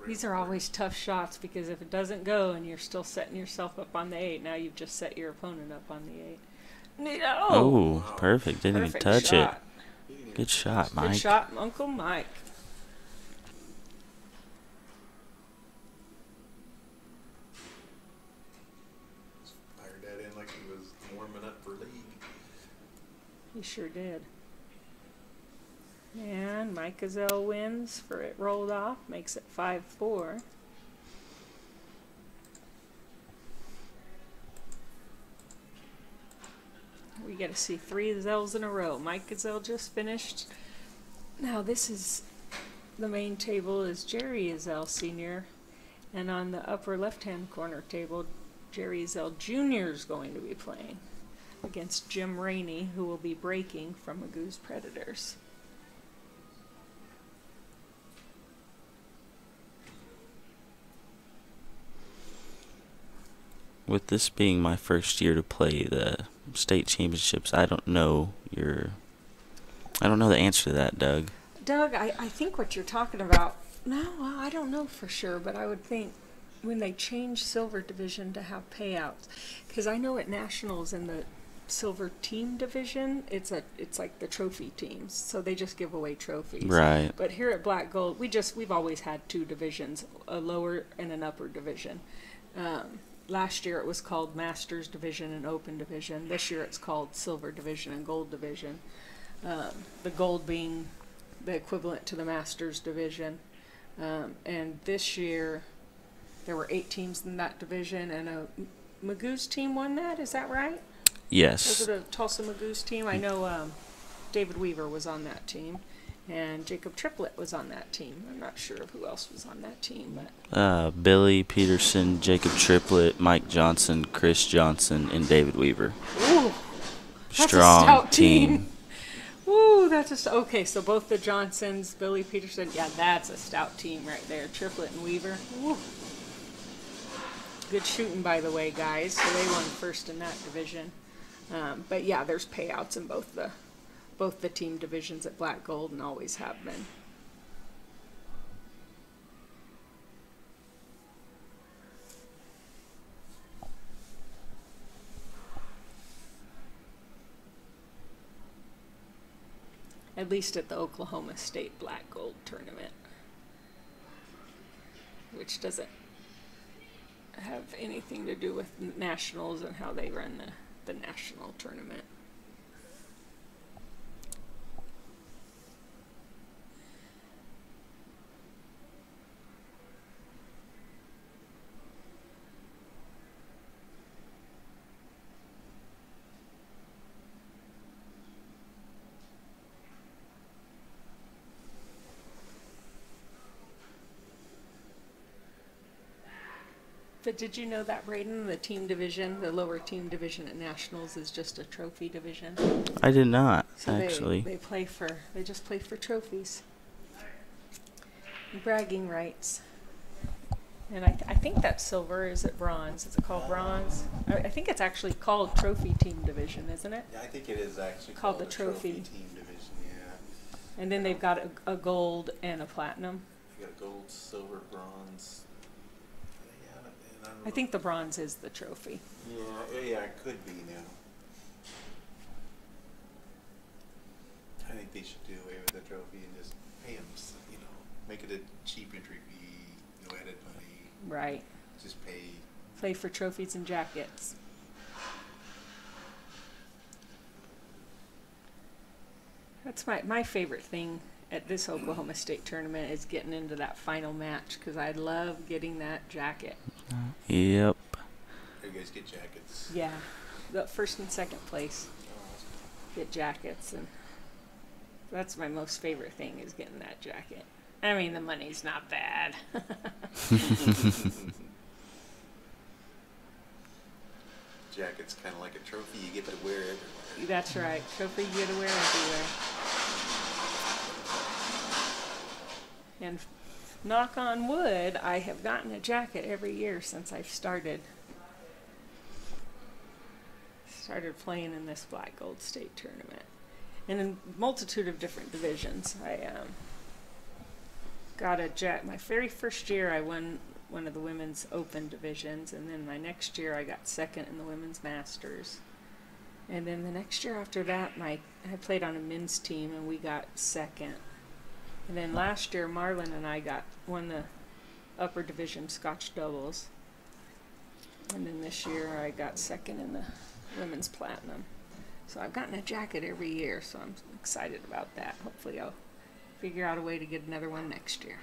These are always tough shots because if it doesn't go and you're still setting yourself up on the 8, now you've just set your opponent up on the 8. No! Oh, perfect. Didn't even touch shot. It. Good shot, Mike. Good shot, Uncle Mike. Fired that in like he was warming up for league. He sure did. And Mike Ezell wins for It Rolled Off, makes it 5-4. We get to see 3 Ezells in a row. Mike Ezell just finished. Now this is the main table is Jerry Ezell Sr. And on the upper left-hand corner table, Jerry Ezell Jr. is going to be playing. against Jim Rainey, who will be breaking from Magoos Predators. With this being my first year to play the state championships, I don't know the answer to that, Doug. Doug, I think what you're talking about, no, well, I don't know for sure, but I would think when they change silver division to have payouts, because I know at nationals in the silver team division, it's like the trophy teams, so they just give away trophies. Right. But here at Black Gold, we've always had two divisions, a lower and an upper division. Last year it was called Masters Division and Open Division. This year it's called Silver Division and Gold Division. The Gold being the equivalent to the Masters Division. And this year there were 8 teams in that division, and a Magoos team won that. Is that right? Yes. Was it a Tulsa Magoos team? I know David Weaver was on that team, and Jacob Triplett was on that team. I'm not sure who else was on that team, but Billy Peterson, Jacob Triplett, Mike Johnson, Chris Johnson, and David Weaver. Ooh, that's Strong a stout team. Ooh, okay. So both the Johnsons, Billy Peterson, yeah, that's a stout team right there. Triplett and Weaver. Ooh. Good shooting, by the way, guys. So they won first in that division. But yeah, there's payouts in both the team divisions at Black Gold, and always have been. At least at the Oklahoma State Black Gold tournament, which doesn't have anything to do with nationals and how they run the national tournament. But did you know that, Braden, the team division, the lower team division at nationals is just a trophy division? I did not, So actually. they just play for trophies. Bragging rights. And I think that's silver. Is it bronze? Is it called bronze? I think it's actually called trophy team division, isn't it? Yeah, I think it is actually Called called the trophy. team division, yeah. And then they've got a gold and a platinum. You got gold, silver, bronze. Yeah, and I don't I know. think the bronze is the trophy. Yeah, it could be now. I think they should do away with the trophy and just pay them, make it a cheap entry fee, no added money. Right. Just pay. Play for trophies and jackets. That's my favorite thing at this Oklahoma State tournament is getting into that final match, because I love getting that jacket. Yep. You guys get jackets. Yeah, the first and second place get jackets, and that's my most favorite thing is getting that jacket. I mean, the money's not bad. Jacket's kind of like a trophy you get to wear everywhere. That's right. Trophy you get to wear everywhere. And knock on wood, I have gotten a jacket every year since I've started playing in this Black Gold State tournament. And in a multitude of different divisions. I got a jacket. My very first year I won one of the women's open divisions, and then my next year I got second in the women's masters. And then the next year after that, I played on a men's team and we got second. And then last year, Marlon and I won the upper division Scotch doubles. And then this year I got second in the women's platinum. So I've gotten a jacket every year, so I'm excited about that. Hopefully I'll figure out a way to get another one next year.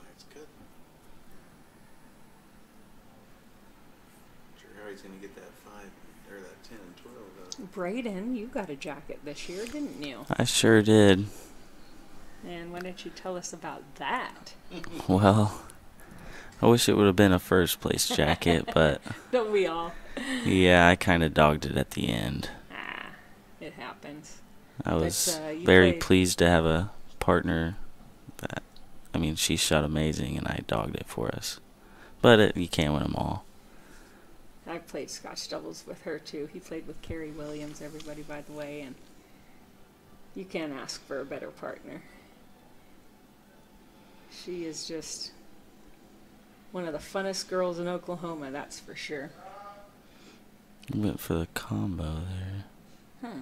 That's good. Sure how he's going to get that 5 Or that 10 and 12. Braden, you got a jacket this year, didn't you? I sure did. And why don't you tell us about that? Well, I wish it would have been a first place jacket, but Don't we all? yeah, I kind of dogged it at the end. Ah, it happens. I was you very played- pleased to have a partner that, I mean, she shot amazing and I dogged it for us. But you can't win them all. I played Scotch doubles with her too. He played with Carrie Williams, everybody, by the way, and you can't ask for a better partner. She is just one of the funnest girls in Oklahoma, that's for sure. Went for the combo there.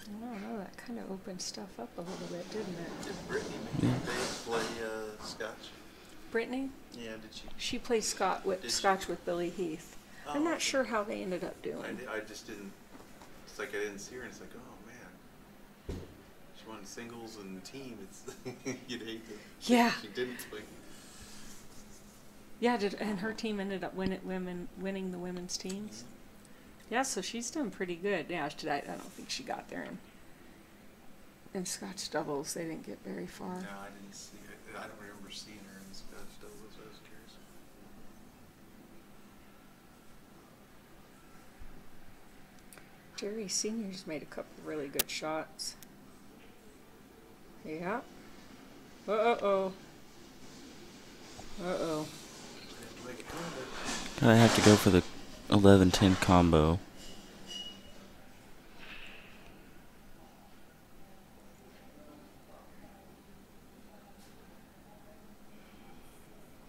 I don't know, that kind of opened stuff up a little bit, didn't it? Did Brittany Yeah. play Scotch? Brittany? Yeah, did she? She plays Scotch with Billy Heath. I'm not sure how they ended up doing. I just didn't. It's like I didn't see her, and it's like, oh man, she won singles and team. It's you'd hate to. Yeah. She didn't play. Yeah, and her team ended up winning the women's teams. Yeah, so she's done pretty good. Yeah, I don't think she got there in Scotch doubles. They didn't get very far. No, I didn't see it. I don't remember seeing her in Scotch doubles. I was curious. Jerry Senior's made a couple really good shots. Yeah. Uh-oh. Uh-oh. I have to go for the 11-10 combo.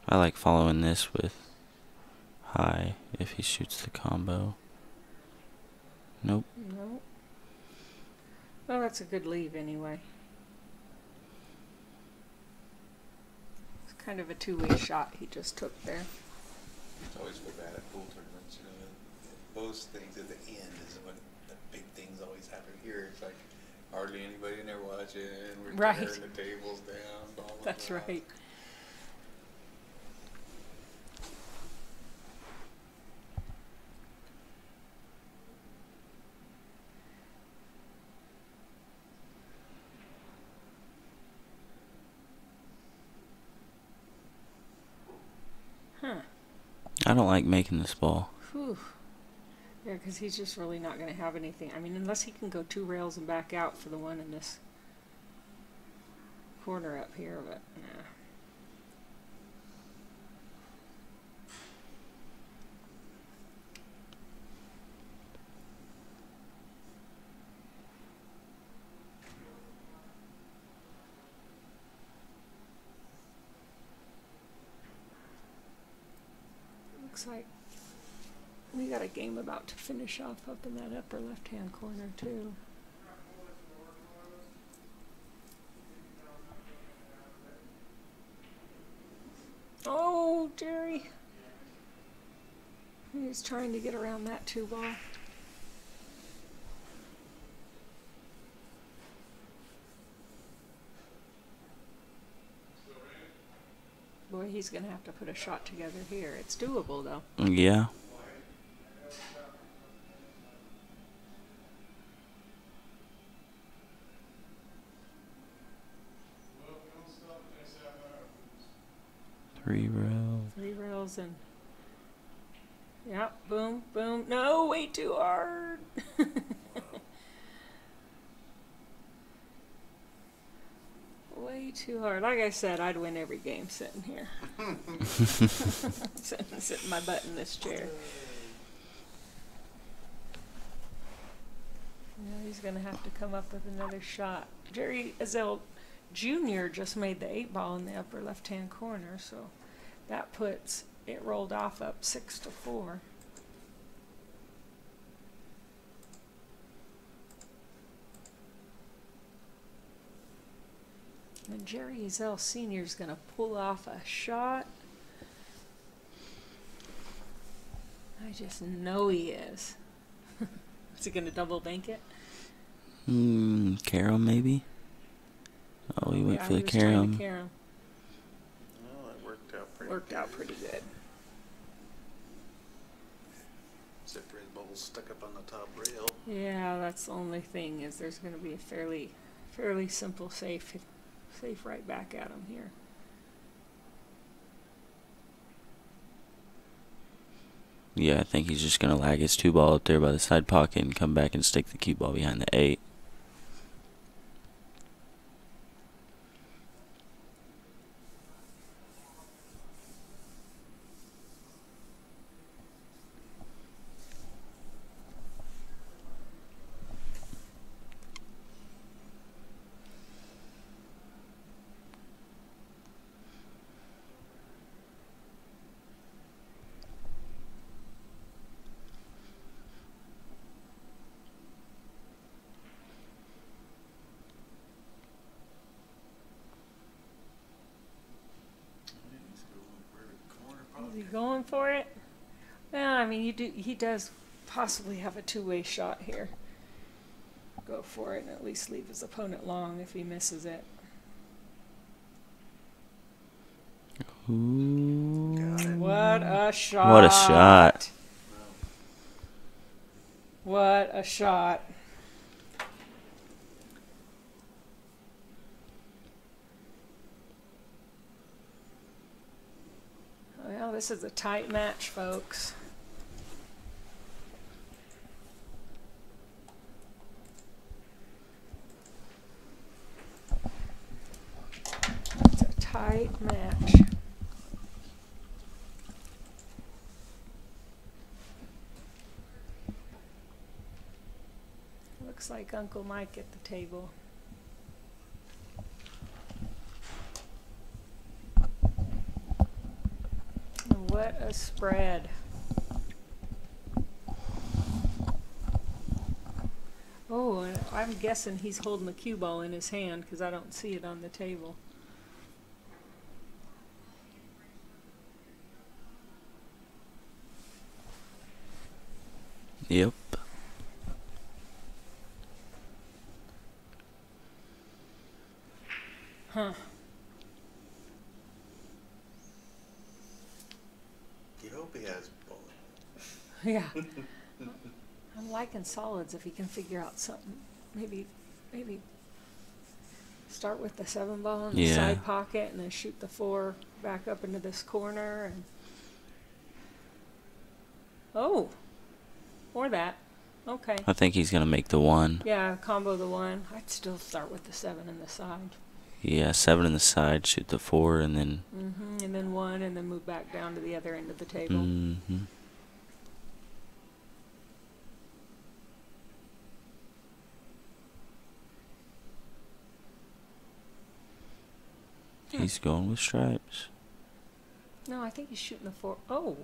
I like following this with high if he shoots the combo. Nope. No. Well, that's a good leave anyway. It's kind of a two-way shot he just took there. I always feel bad at pool tournaments. You know, those things at the end is when the big things always happen. Here, it's like hardly anybody in there watching. We're Right. tearing the tables down. Blah, blah, That's blah. right. Huh. I don't like making this ball. Whew. Yeah, because he's just really not going to have anything. I mean, unless he can go 2 rails and back out for the one in this corner up here, but nah. Looks like we got a game about to finish off up in that upper left-hand corner, too. Oh, Jerry. He's trying to get around that 2-ball. Boy, he's going to have to put a shot together here. It's doable, though. Yeah. Three rails. 3 rails and... Yep, boom, boom. No, way too hard. Way too hard. Like I said, I'd win every game sitting here. Sitting my butt in this chair. Yeah, he's going to have to come up with another shot. Jerry Azell Jr. just made the 8-ball in the upper left-hand corner, so that puts it rolled off up 6-4. And Jerry Azell Sr. is going to pull off a shot. I just know he is. Is he going to double bank it? Carom maybe? Oh, he went Yeah, for the he was trying carom. to carom. Well, it worked out pretty Worked out pretty good. Except for ball stuck up on the top rail. Yeah, that's the only thing, is there's going to be a fairly simple safe right back at him here. Yeah, I think he's just going to lag his 2-ball up there by the side pocket and come back and stick the cue ball behind the 8. Is he going for it? Yeah, I mean, he does possibly have a two-way shot here. Go for it and at least leave his opponent long if he misses it. Ooh. Got it. What a shot. What a shot. What a shot. Well, this is a tight match, folks. It's a tight match. Looks like Uncle Mike at the table. What a spread. Oh, and I'm guessing he's holding the cue ball in his hand because I don't see it on the table. Yep. Huh. You hope he has bowling. Yeah. I'm liking solids if he can figure out something. Maybe start with the 7-ball in the side pocket and then shoot the 4 back up into this corner and oh, or that. Okay. I think he's going to make the 1. Yeah, combo the 1. I'd still start with the 7 in the side. Yeah, 7 in the side, shoot the 4, and then... And then 1, and then move back down to the other end of the table. He's going with stripes. No, I think he's shooting the 4. Oh.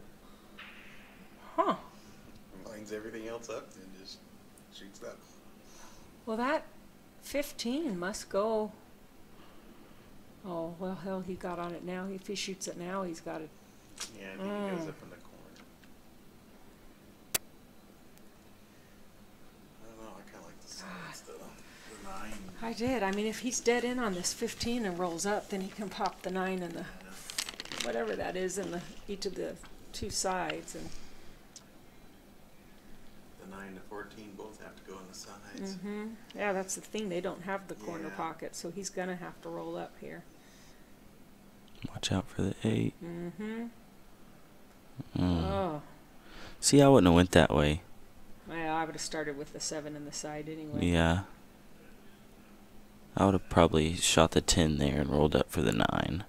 Huh. Lines everything else up and just shoots that. Well, that 15 must go. Oh, well, hell, he got on it now. If he shoots it now, he's got it. Yeah, I think he goes up in the corner. I don't know, I kind of like the sides, the 9. I did. I mean, if he's dead in on this 15 and rolls up, then he can pop the 9 and the whatever that is in each of the 2 sides. And the 9 to 14 both have to go on the sides. yeah, that's the thing. They don't have the corner Yeah. pocket, so he's gonna have to roll up here. Watch out for the 8. Oh. See, I wouldn't have went that way. Well, I would have started with the 7 in the side anyway. Yeah. I would have probably shot the 10 there and rolled up for the 9.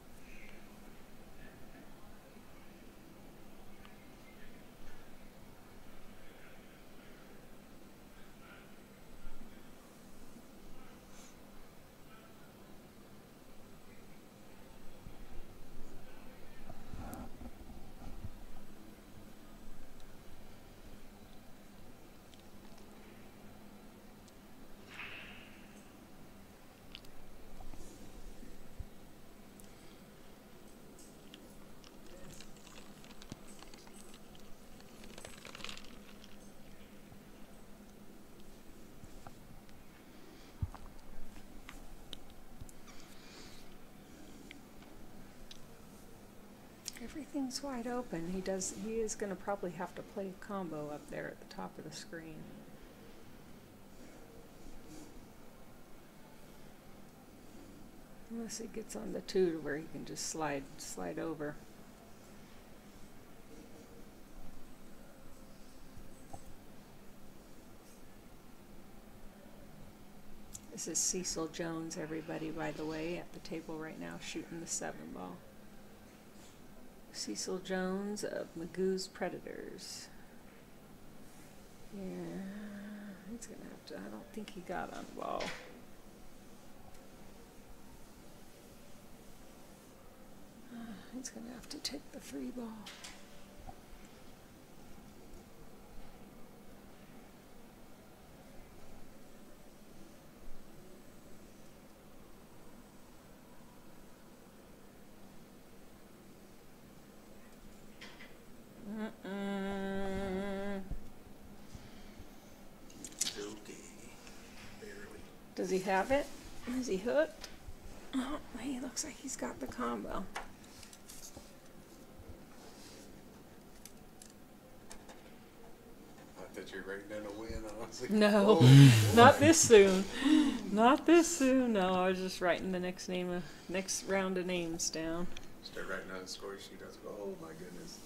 Everything's wide open. He is going to probably have to play a combo up there at the top of the screen. Unless he gets on the 2 to where he can just slide over. This is Cecil Jones, everybody, by the way, at the table right now, shooting the 7 ball. Cecil Jones of Magoos Predators. Yeah, he's gonna have to. I don't think he got on the ball. He's gonna have to take the 3 ball. Does he have it? Is he hooked? Oh, he looks like he's got the combo. I thought you were writing down a win. I was like, No, oh, not this soon. Not this soon. No, I was just writing the next round of names down. Start writing on the score sheet. I was like, oh my goodness.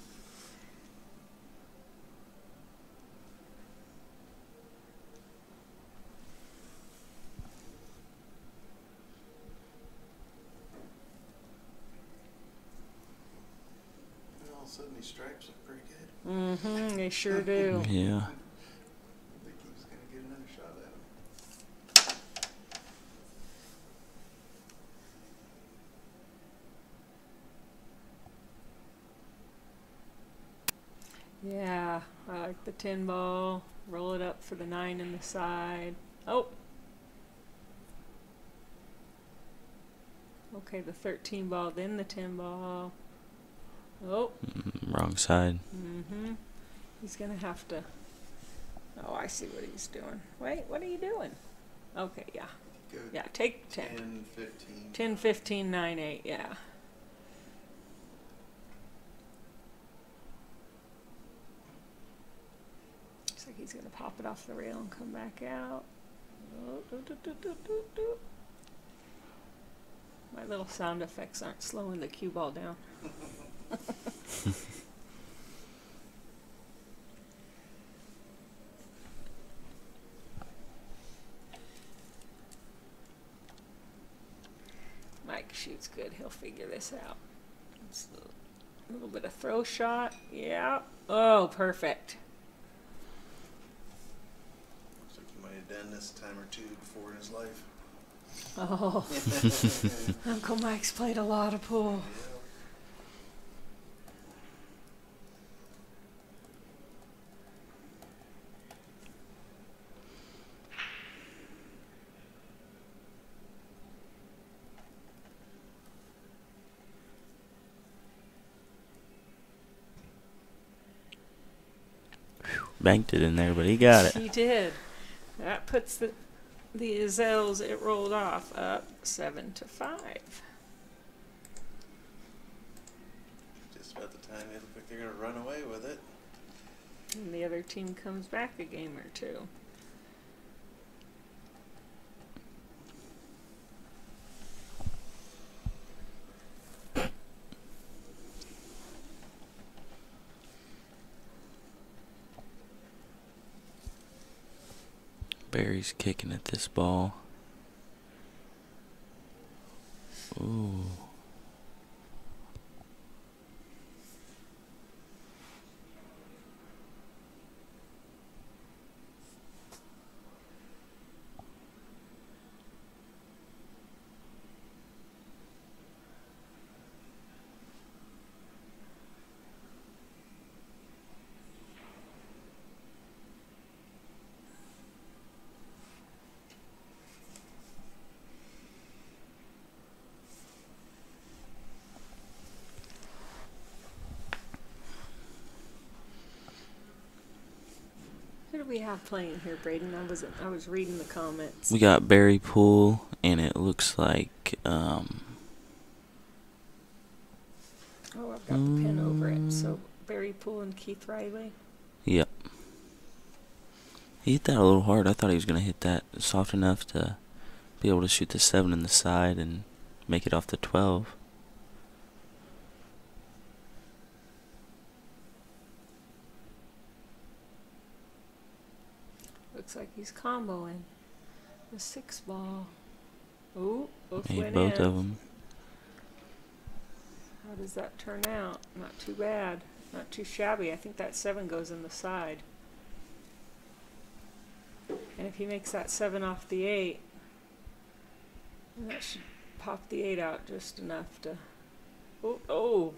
All of a sudden, these stripes look pretty good. Mm-hmm, they sure do. Yeah. I think he was going to get another shot at him. Yeah, I like the 10 ball. Roll it up for the 9 in the side. Oh. Okay, the 13 ball, then the 10 ball. Oh. Wrong side. Mm-hmm. He's going to have to... Oh, I see what he's doing. Wait, what are you doing? Okay, yeah. Good. Yeah, take 10. 10, 15. 10, 15, 9, 8, yeah. Looks like he's going to pop it off the rail and come back out. Oh, do, do, do, do, do, do. My little sound effects aren't slowing the cue ball down. Mike shoots good. He'll figure this out. It's a little bit of throw shot. Yeah. Oh, perfect. Looks like he might have done this a time or two before in his life. Oh. Uncle Mike's played a lot of pool. Banked it in there, but he got it. He did. That puts the Azels it rolled off up 7-5. Just about the time they look like they're going to run away with it. And the other team comes back a game or two. Barry's kicking at this ball. Ooh. Who do we have playing here, Braden? I was reading the comments. We got Barry Poole, and it looks like Oh, I've got the pin over it. So Barry Poole and Keith Riley. Yep. He hit that a little hard. I thought he was going to hit that soft enough to be able to shoot the 7 in the side and make it off the 12. Looks like he's comboing the 6 ball. Ooh, both Made went both in. of them. How does that turn out? Not too bad. Not too shabby. I think that 7 goes in the side. And if he makes that 7 off the 8, then that should pop the 8 out just enough to... Oh!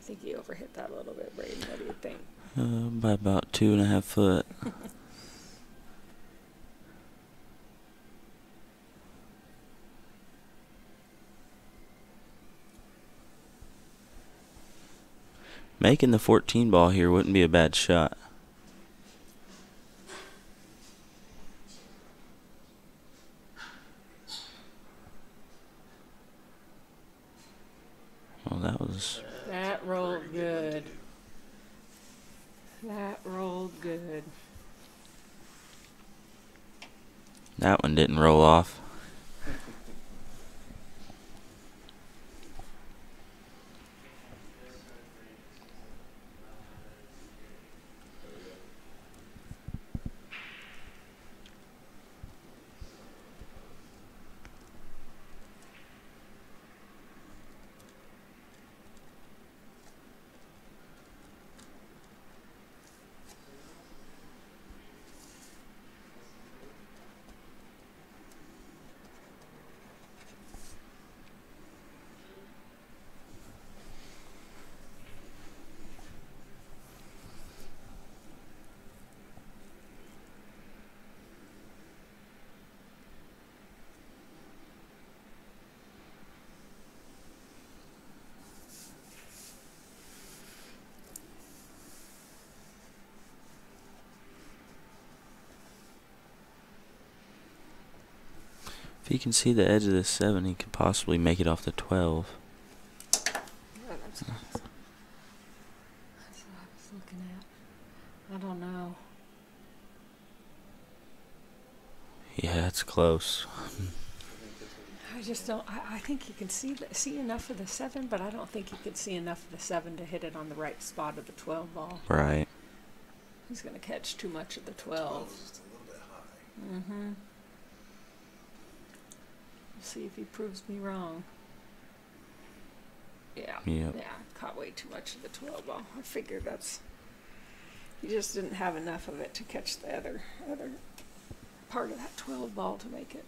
I think he overhit that a little bit, Braden. What do you think? By about 2.5 foot. Making the 14 ball here wouldn't be a bad shot. Well, That rolled good. That rolled good. That one didn't roll off. If he can see the edge of the 7, he could possibly make it off the 12. Yeah, that's what I was looking at. I don't know. Yeah, it's close. I just don't. I think he can see enough of the 7, but I don't think he can see enough of the 7 to hit it on the right spot of the 12 ball. Right. He's going to catch too much of the 12. Just a little bit high. Mm-hmm. We'll see if he proves me wrong. Yeah. Yep. Yeah, caught way too much of the 12 ball. I figured he just didn't have enough of it to catch the other part of that 12 ball to make it.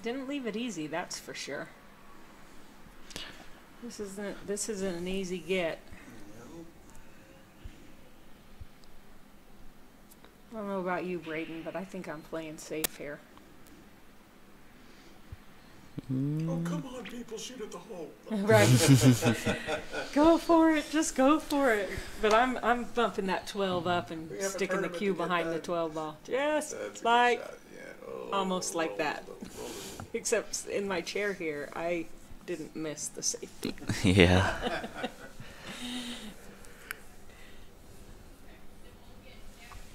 Didn't leave it easy, that's for sure. This isn't an easy get. I don't know about you, Braden, but I think I'm playing safe here. Oh, come on, people, shoot at the hole. Right. Go for it, just go for it. But I'm bumping that 12 up and We have a sticking the tournament cue to get behind the done. 12 ball. Just That's a good like shot, yeah. Oh, almost like that. roll. Except in my chair here, I didn't miss the safety. Yeah.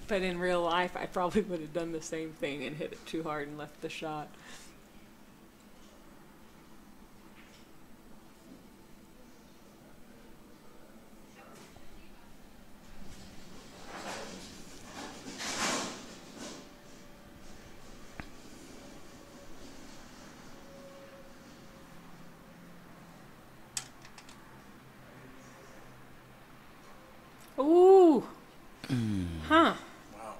But in real life, I probably would have done the same thing and hit it too hard and left the shot. Ooh! Huh. Wow.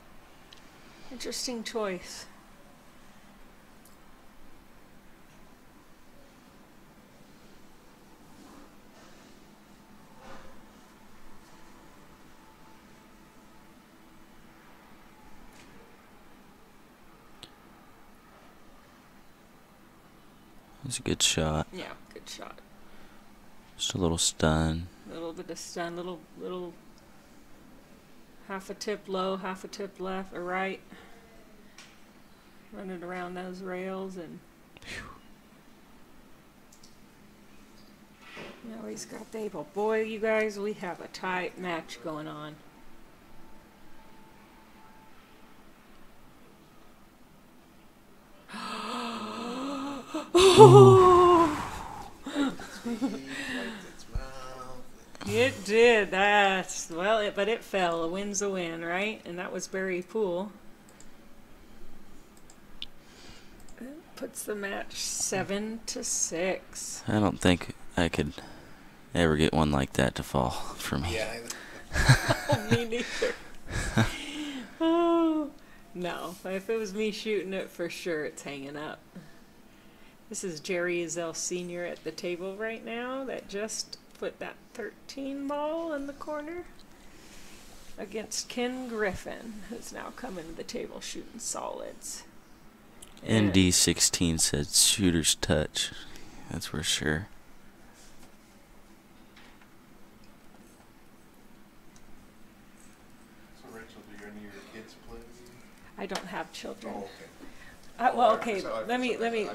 Interesting choice. It's a good shot. Yeah, good shot. Just a little stun. A little bit of stun, little half a tip low, half a tip left or right. Running around those rails and now he's got the able. Boy, you guys, we have a tight match going on. It did. That's well, but it fell. A win's a win, right? And that was Barry Poole. It puts the match 7-6. I don't think I could ever get one like that to fall for me. Yeah. Oh, me neither. Oh no! If it was me shooting it, for sure, it's hanging up. This is Jerry Ezell Sr. at the table right now. That just put that 13 ball in the corner against Ken Griffin, who's now coming to the table shooting solids. ND16 said shooter's touch. That's for sure. So Rachel, do any of your kids play? I don't have children. Oh, okay. Well, okay. I let me thought you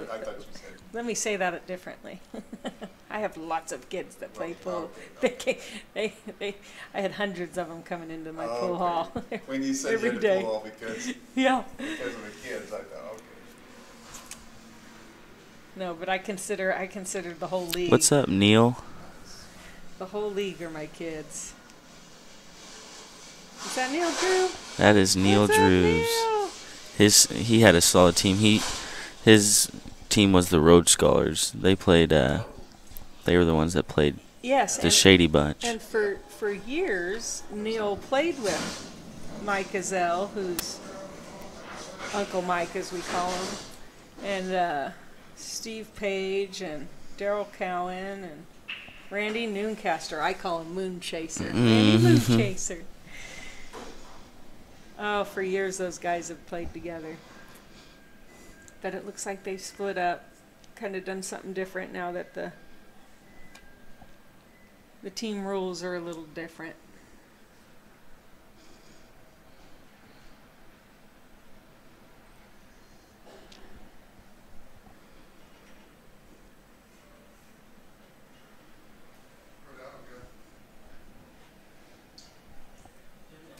said. let me say that differently. I have lots of kids that play pool. Okay. I had hundreds of them coming into my pool Okay. hall When you said every you had day. a pool hall because Yeah. of the kids, I thought, okay. No, but I consider the whole league. What's up, Neil? The whole league are my kids. Is that Neil Drew? That is Neil What's up, Drews. Neil? He had a solid team. His team was the Rhodes Scholars. They played. They were the ones that played Yes. the Shady Bunch. And for years, Neil played with Mike Ezell, who's Uncle Mike, as we call him, and Steve Page and Daryl Cowan and Randy Nooncaster. I call him Moon Chaser. Randy Moon Chaser. Oh, for years those guys have played together. But it looks like they've split up, kind of done something different now that the team rules are a little different.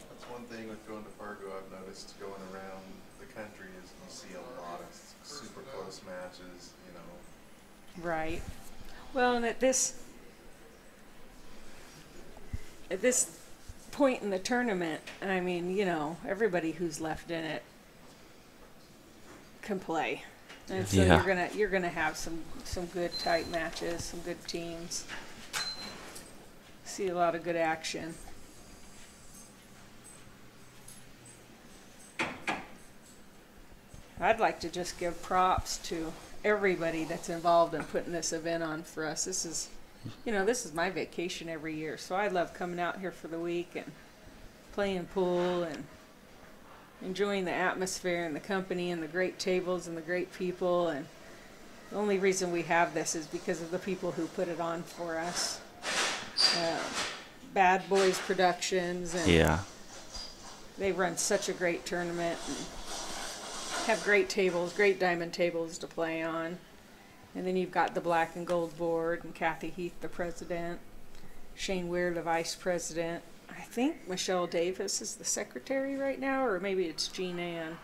That's one thing with going to Fargo I've noticed going around the country is you see a lot of super close matches, you know. Right. Well, and at this point in the tournament, I mean, you know, everybody who's left in it can play, and so Yeah. you're gonna have some good tight matches, some good teams. See a lot of good action. I'd like to just give props to everybody that's involved in putting this event on for us. This is, you know, this is my vacation every year, so I love coming out here for the week and playing pool and enjoying the atmosphere and the company and the great tables and the great people. And the only reason we have this is because of the people who put it on for us. BadBoys Productions, and Yeah. they run such a great tournament and have great tables, great diamond tables to play on. And then you've got the black and gold board, and Kathy Heath, the president, Shane Weir, the vice president. I think Michelle Davis is the secretary right now, or maybe it's Jean Ann.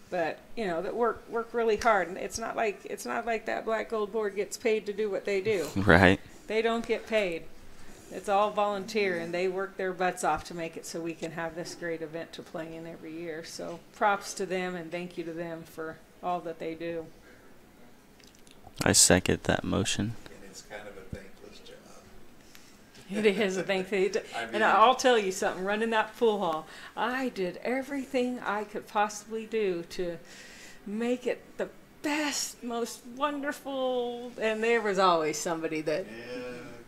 But you know, that work really hard, and it's not like that black gold board gets paid to do what they do. Right. They don't get paid. It's all volunteer, and they work their butts off to make it so we can have this great event to play in every year. So props to them, and thank you to them for all that they do. I second that motion. And it's kind of a thankless job. It is a thank you. I mean- And I'll tell you something, running that pool hall, I did everything I could possibly do to make it the best, most wonderful, and there was always somebody that Yeah.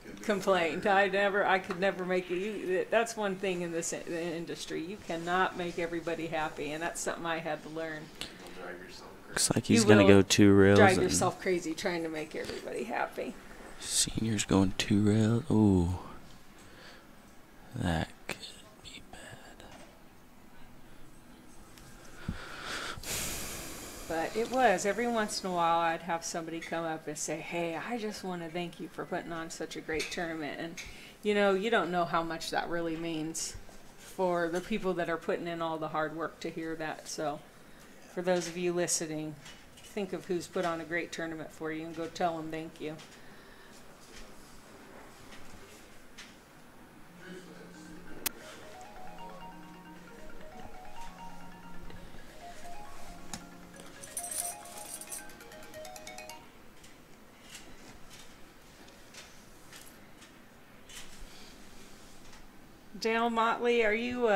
could be complained. better. I could never make it. That's one thing in this industry. You cannot make everybody happy, and that's something I had to learn. People drive yourself crazy. Looks like he's You gonna will go 2 rails. Drive and yourself crazy trying to make everybody happy. Senior's going 2 rails. Ooh, that could be bad. But it was, every once in a while I'd have somebody come up and say, hey, I just want to thank you for putting on such a great tournament. And, you know, you don't know how much that really means for the people that are putting in all the hard work to hear that. So for those of you listening, think of who's put on a great tournament for you and go tell them thank you. Dale Motley, are you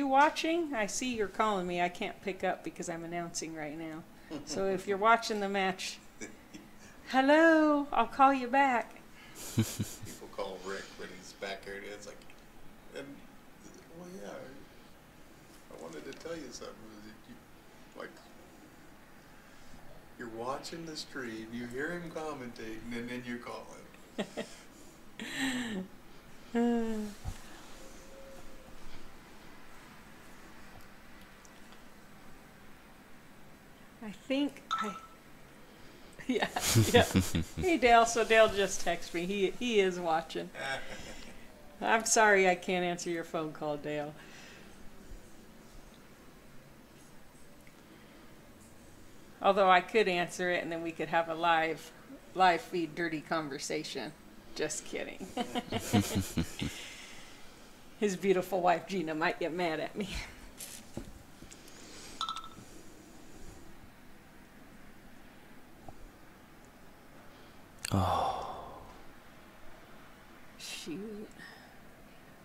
watching? I see you're calling me. I can't pick up because I'm announcing right now. So if you're watching the match, hello, I'll call you back. People call Rick when he's back there. It's like, and well, yeah, I wanted to tell you something. Like, you're watching the stream, you hear him commentating, and then you're calling. Yeah. Hey Dale, so Dale just texted me. He is watching. I'm sorry I can't answer your phone call, Dale. Although I could answer it and then we could have a live feed dirty conversation. Just kidding. His beautiful wife Gina might get mad at me. Oh. Shoot.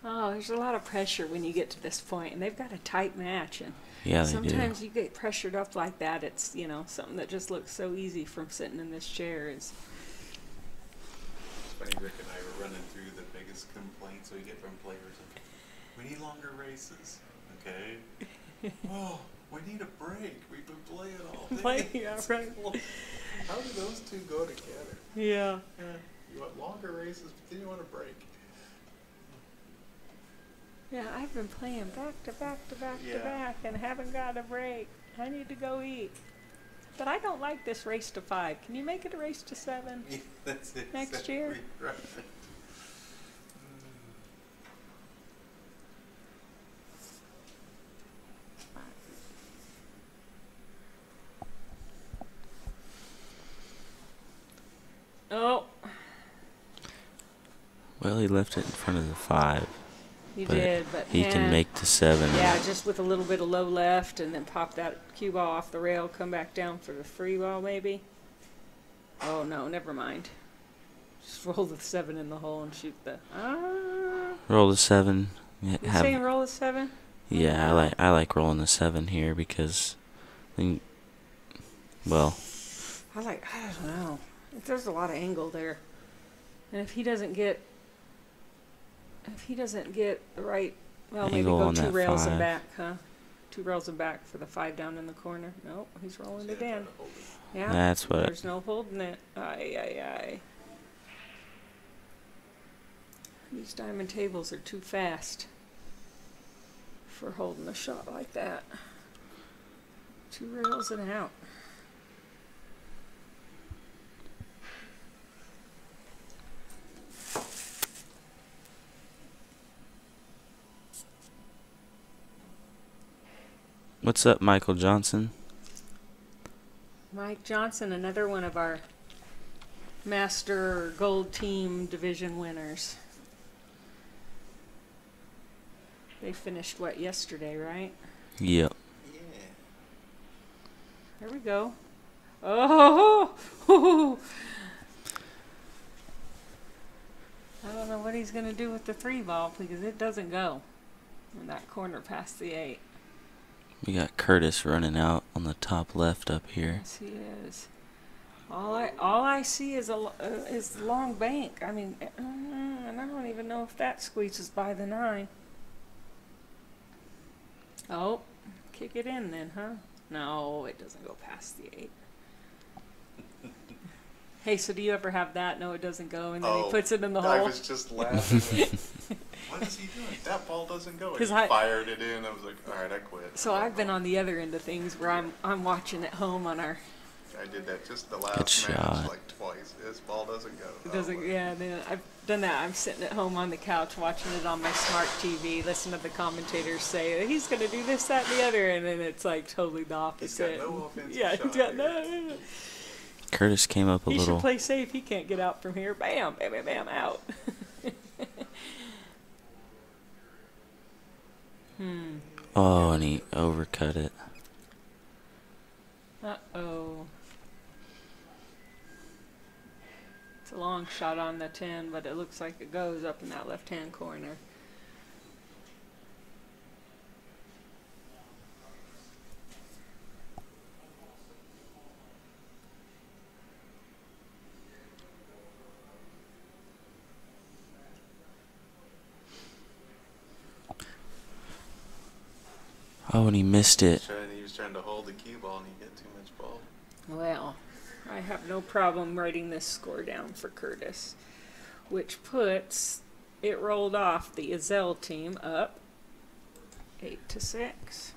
Oh, there's a lot of pressure when you get to this point, and they've got a tight match, and Yeah, they sometimes do. you get pressured up like that. It's, you know, something that just looks so easy from sitting in this chair. It's funny, Rick and I were running through the biggest complaints we get from players. We need longer races, okay? Oh, we need a break. We've been playing all day. Yeah, right. How do those two go together? Yeah. You want longer races, but then you want a break. Yeah, I've been playing back to back to back to Yeah. back and haven't got a break. I need to go eat. But I don't like this race to 5. Can you make it a race to 7? Yeah, that's it. Next year? Right. Oh, Well, he left it in front of the 5. you But did, but he can man, make the 7. yeah, just with a little bit of low left and then pop that cue ball off the rail, come back down for the free ball maybe. Oh no, never mind. Just roll the 7 in the hole and shoot the. Roll the 7. You saying roll the 7? Yeah, I like rolling the 7 here because, well, I don't know. There's a lot of angle there, and if he doesn't get the right, well, maybe Angle go on 2 that rails 5. and back, huh? 2 rails and back for the 5 down in the corner. Nope, he's rolling it in. Yeah, that's what. there's no holding it. Aye. These diamond tables are too fast for holding a shot like that. 2 rails and out. What's up, Michael Johnson? Mike Johnson, another one of our Master Gold Team Division winners. They finished, what, yesterday, right? Yep. Yeah. There we go. Oh! I don't know what he's going to do with the 3 ball because it doesn't go in that corner past the 8. We got Curtis running out on the top left up here. Yes, he is. All I see is is the long bank. I mean, and I don't even know if that squeezes by the 9. Oh, kick it in then, huh? No, it doesn't go past the 8. Hey, so do you ever have that? No, it doesn't go, and then he puts it in the hole. I was just laughing. What is he doing? That ball doesn't go. He fired it in. I was like, all right, I quit. So I've been on the other end of things where I'm watching at home on our. I did that just the last match like twice. This ball doesn't go. It doesn't. Yeah, then I've done that. I'm sitting at home on the couch watching it on my smart TV, listening to the commentators say he's going to do this, that, and the other, and then it's like totally the opposite. He's got no offensive yeah, shot he's got here. no. Curtis came up a He little. should play safe. He can't get out from here. Bam, bam, bam, bam, out. Oh, and he overcut it. Uh-oh. It's a long shot on the 10, but it looks like it goes up in that left-hand corner. Oh, and he missed it. He was trying to hold the cue ball and he got too much ball. Well, I have no problem writing this score down for Curtis, which puts it rolled off the Ezell team up 8-6.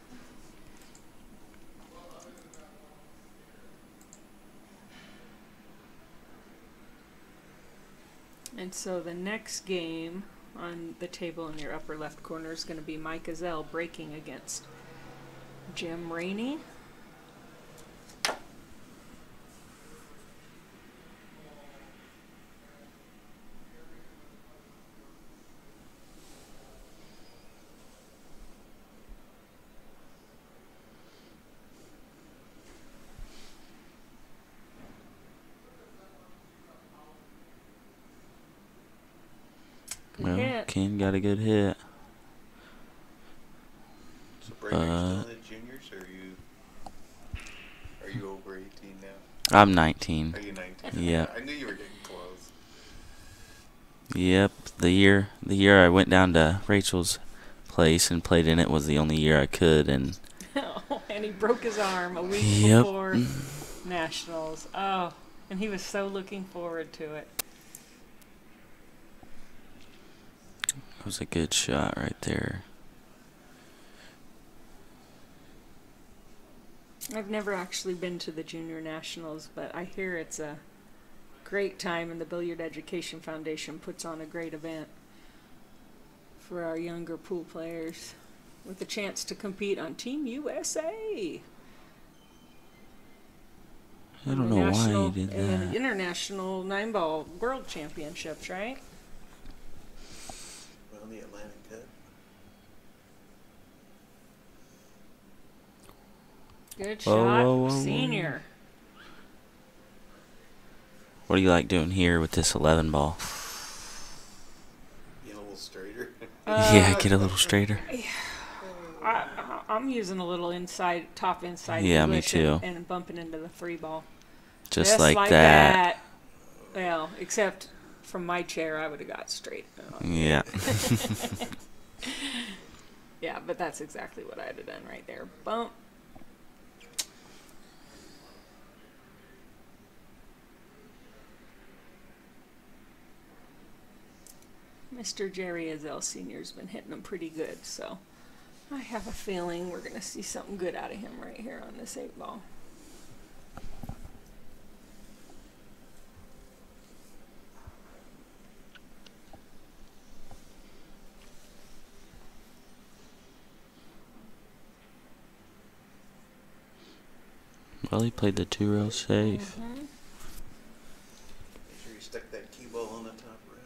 And so the next game on the table in your upper left corner is going to be Mike Ezell breaking against Jim Rainey. Well, Ken got a good hit. So Brady, are you still in the juniors, or are you over 18 now? I'm 19. Are you 19? Yep. I knew you were getting close. Yep. The year I went down to Rachel's place and played in it was the only year I could, and and he broke his arm a week before Nationals. Oh, and he was so looking forward to it. It was a good shot right there. I've never actually been to the Junior Nationals, but I hear it's a great time, and the Billiard Education Foundation puts on a great event for our younger pool players with a chance to compete on Team USA. I don't know why he did and that. International 9-ball World Championships, right? Well, the Atlantic Cup. Good Whoa, shot, whoa, whoa, senior. What do you like doing here with this 11 ball? Get a little straighter. Yeah, get a little straighter. I'm using a little top inside. Yeah, me too. And bumping into the 3 ball. Just like that. Well, except from my chair, I would have got straight. Yeah. Yeah, but that's exactly what I'd have done right there. Bump. Mr. Jerry Ezell Sr.'s been hitting them pretty good, so I have a feeling we're going to see something good out of him right here on this 8 ball. Well, he played the 2 real safe. Mm-hmm. Make sure you stick that cue ball on the top rail.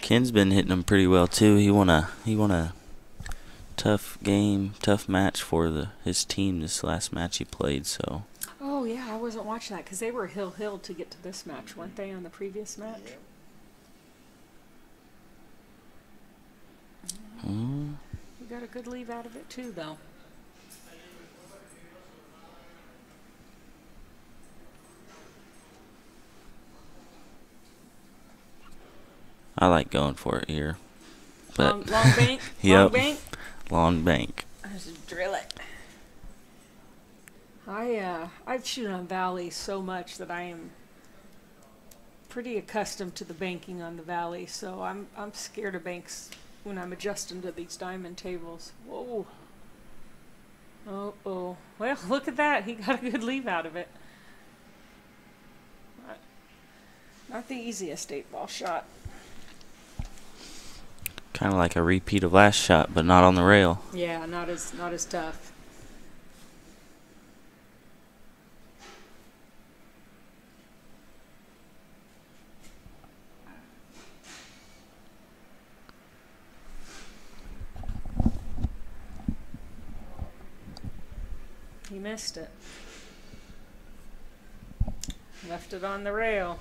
Ken's been hitting them pretty well too. He won a tough match for his team this last match he played. So. Oh yeah, I wasn't watching that because they were hill to get to this match, weren't they, on the previous match? Yeah. You got a good leave out of it too, though. I like going for it here. But Long bank? Yep. Long bank? Long bank. I just drill it. I've shoot on valley so much that I am pretty accustomed to the banking on the valley, so I'm scared of banks when I'm adjusting to these diamond tables. Whoa. Oh. Well, look at that. He got a good leave out of it. Not the easiest 8-ball shot. Kind of like a repeat of last shot, but not on the rail. Yeah, not as tough. He missed it. Left it on the rail.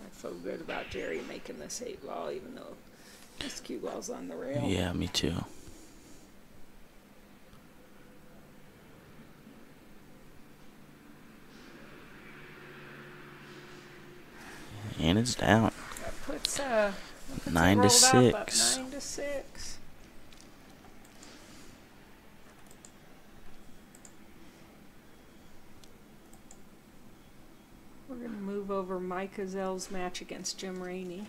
I feel good about Jerry making this 8-ball, even though this cue ball's on the rail. Yeah, me too. And it's down. That puts 9 to rolled up 6. 9 to 6. We're going to move over Mike Azell's match against Jim Rainey.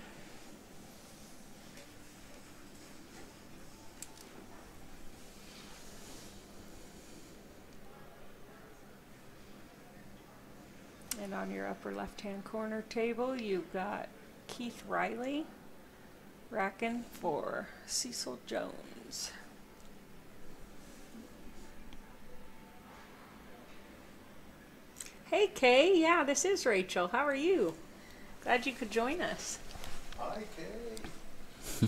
And on your upper left-hand corner table, you've got Keith Riley racking for Cecil Jones. Hey Kay, yeah, this is Rachel. How are you? Glad you could join us. Hi, Kay.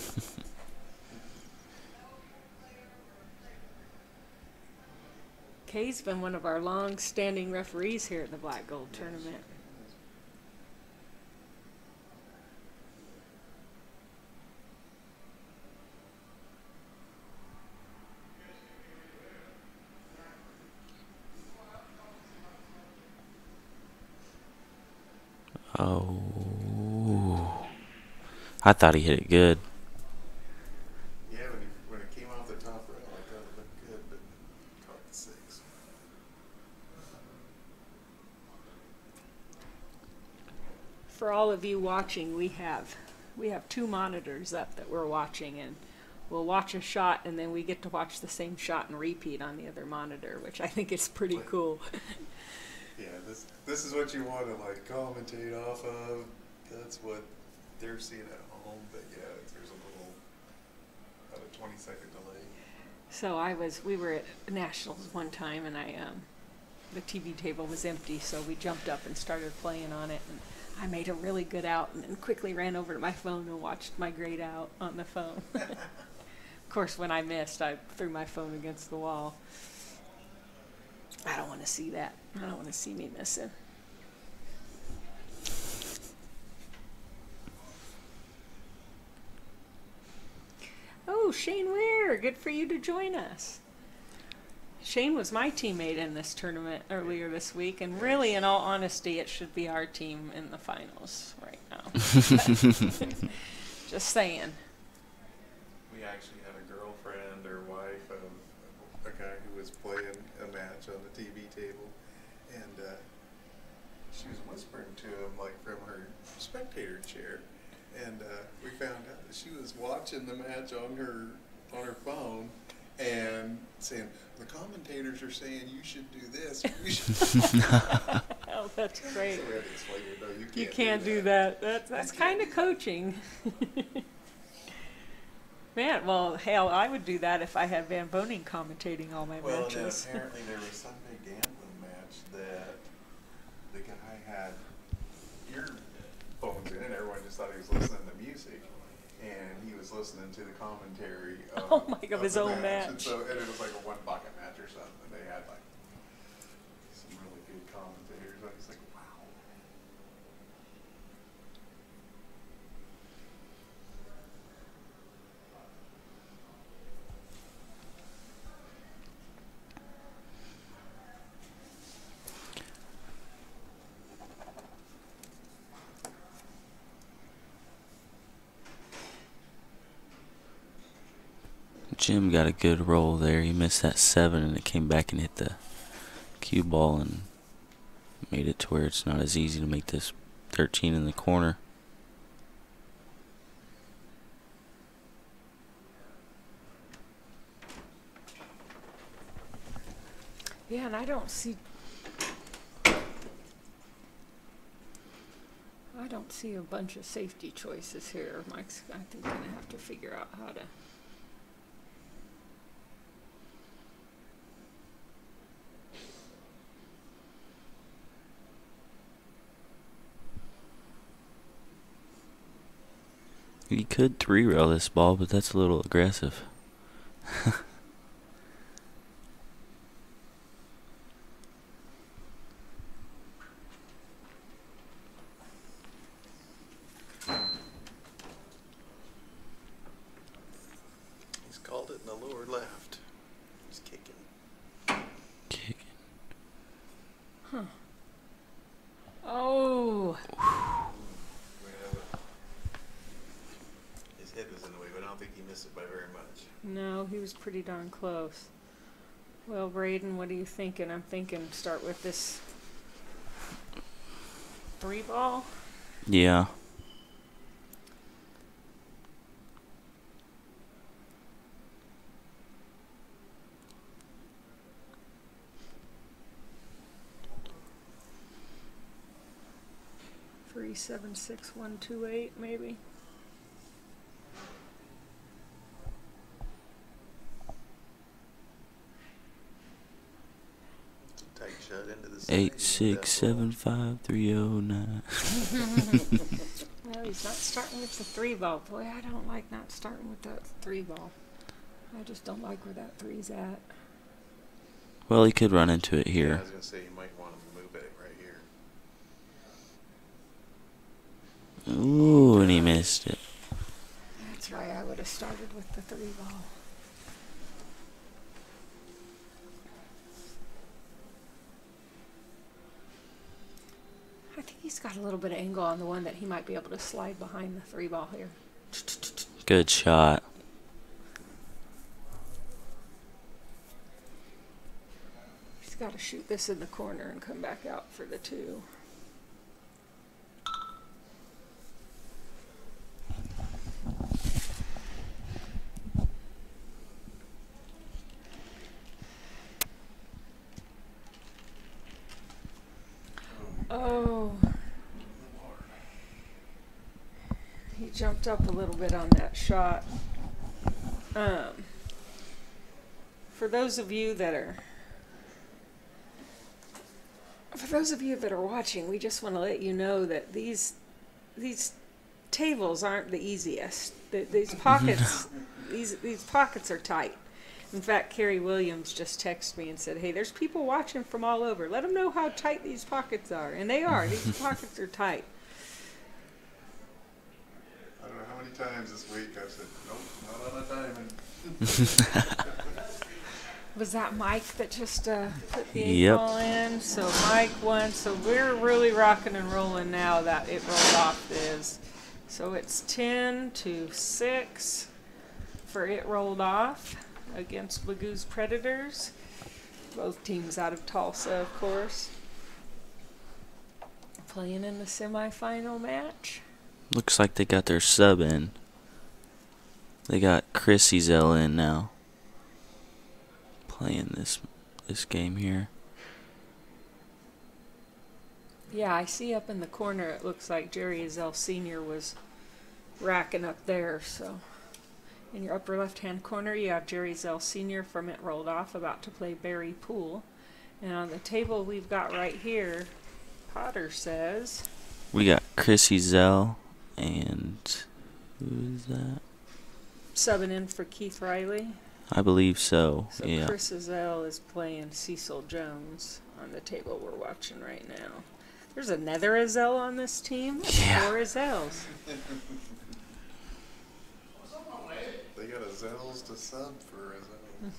Kay's been one of our long-standing referees here at the Black Gold Tournament. Oh. I thought he hit it good. Yeah, when it came off the top rail, I thought it looked good, but caught the 6. For all of you watching, we have 2 monitors up that we're watching, and we'll watch a shot and then we get to watch the same shot and repeat on the other monitor, which I think is pretty cool. Yeah, this is what you want to like commentate off of. That's what they're seeing at home, but yeah, there's a little about a 20-second delay. So we were at Nationals one time, and the TV table was empty, so we jumped up and started playing on it, and I made a really good out, and then quickly ran over to my phone and watched my great out on the phone. Of course, when I missed, I threw my phone against the wall. I don't want to see that. I don't want to see me missing. Oh, Shane Ware, good for you to join us. Shane was my teammate in this tournament earlier this week, and really, in all honesty, it should be our team in the finals right now. Just saying. We actually had a girlfriend or wife of a guy who was playing a match on the TV table, and she was whispering to him like from her spectator chair, and we found out that she was watching the match on her phone and saying, "The commentators are saying you should do this. You should." Oh, that's great. So we had to explain it. No, You can't do that. That's kind of coaching. Man, well, hell, I would do that if I had Van Boning commentating all my Well, matches. then apparently there was some big gambling match that the guy had earphones in, and everyone just thought he was listening to music, and he was listening to the commentary of his the own match. And it was like a one bucket match or something, and they had like some really good commentators. I was like, wow. Jim got a good roll there. He missed that 7 and it came back and hit the cue ball and made it to where it's not as easy to make this 13 in the corner. Yeah, and I don't see a bunch of safety choices here. Mike's, I think, going to have to figure out how to. He could 3-rail this ball, but that's a little aggressive. He's called it in the lower left. He's kicking. Huh. Oh. His head was in the way, but I don't think he missed it by very much. No, he was pretty darn close. Well, Braden, what are you thinking? I'm thinking start with this 3-ball. Yeah. Three, 7, 6, 1, 2, 8, maybe. Tight shot into the 8, 6, 7, 5, 3, 0, 9. No, he's not starting with the 3-ball. Boy, I don't like not starting with that 3-ball. I just don't like where that 3's at. Well, he could run into it Yeah, I here. was going to say you might want to move it right here. Ooh, and he missed it. That's right, I would have started with the 3-ball. I think he's got a little bit of angle on the one that he might be able to slide behind the 3-ball here. Good shot. He's got to shoot this in the corner and come back out for the 2. Oh. He jumped up a little bit on that shot. For those of you that are watching, we just want to let you know that these tables aren't the easiest. These pockets these pockets are tight. In fact, Carrie Williams just texted me and said, "Hey, there's people watching from all over. Let them know how tight these pockets are." And they are. These pockets are tight. I don't know how many times this week I've said, nope, not on a diamond. Was that Mike that just put the 8 Yep. ball in? So Mike won. So we're really rocking and rolling now that it rolled off is. So it's 10-6 for it rolled off against Magoos Predators. Both teams out of Tulsa, of course. Playing in the semifinal match. Looks like they got their sub in. They got Chris Ezel in now. Playing this game here. Yeah, I see up in the corner it looks like Jerry Ezel Sr. was racking up there. So in your upper left-hand corner you have Jerry Ezel Sr. from It Rolled Off about to play Barry Poole. And on the table we've got right here, Potter says... We got Chris Ezel and... who is that? Subbing in for Keith Riley. I believe so, So yeah. Chris Ezel is playing Cecil Jones on the table we're watching right now. There's another Ezel on this team. Yeah. 4 Ezels. They got a Zels to sub for a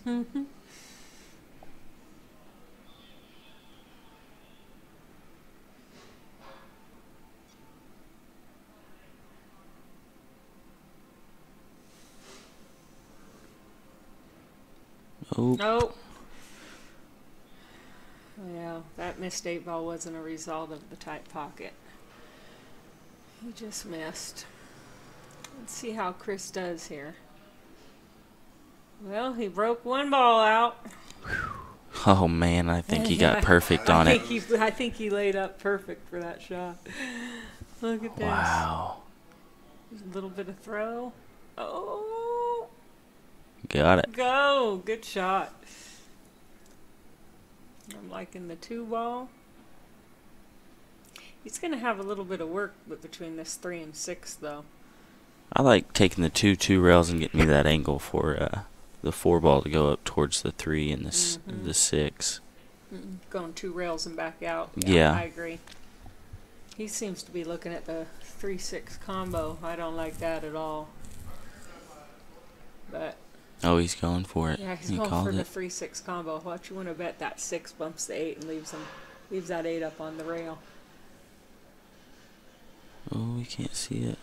Zels. Oop. Oh. Yeah, that missed 8-ball wasn't a result of the tight pocket. He just missed. Let's see how Chris does here. Well, he broke 1 ball out. Oh man, I think he got perfect on it. I think he laid up perfect for that shot. Look at this. Wow. Just a little bit of throw. Oh. Got it. Go. Good shot. I'm liking the 2 ball. He's going to have a little bit of work between this 3 and 6, though. I like taking the 2 rails and getting me that angle for the 4 ball to go up towards the 3 and the 6. Going 2 rails and back out. Yeah. I agree. He seems to be looking at the 3-6 combo. I don't like that at all. But Oh, he's going for it. yeah, he's He going called for the it. 3-6 combo. What you want to bet that 6 bumps the 8 and leaves that 8 up on the rail. Oh, we can't see it.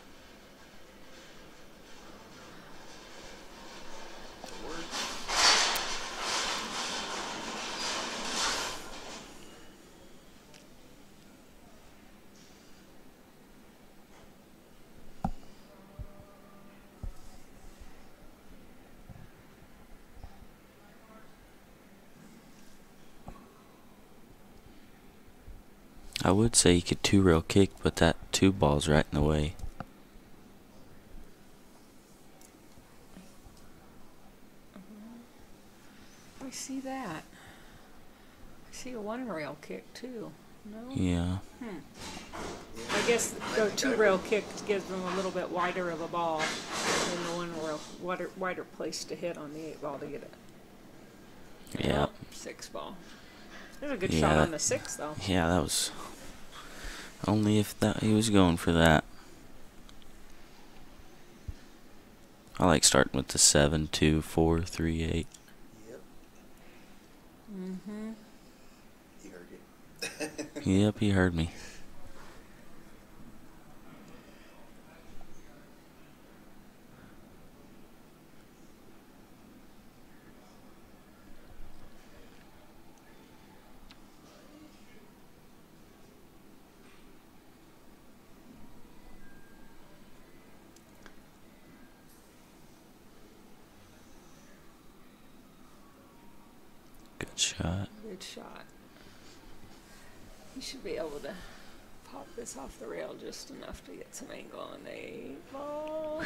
I would say you could 2-rail kick, but that 2 ball's right in the way. I see that. I see a 1-rail kick too. No? Yeah. I guess the 2-rail kick gives them a little bit wider of a ball than the 1-rail wider place to hit on the 8 ball to get it. Yeah. 6 ball. There's a good Yeah, shot on the 6 though. Yeah, that was only if that he was going for that. I like starting with the 7, 2, 4, 3, 8. Yep. Mm-hmm. He heard you. Yep, he heard me. Good shot. Good shot. You should be able to pop this off the rail just enough to get some angle on the 8 ball.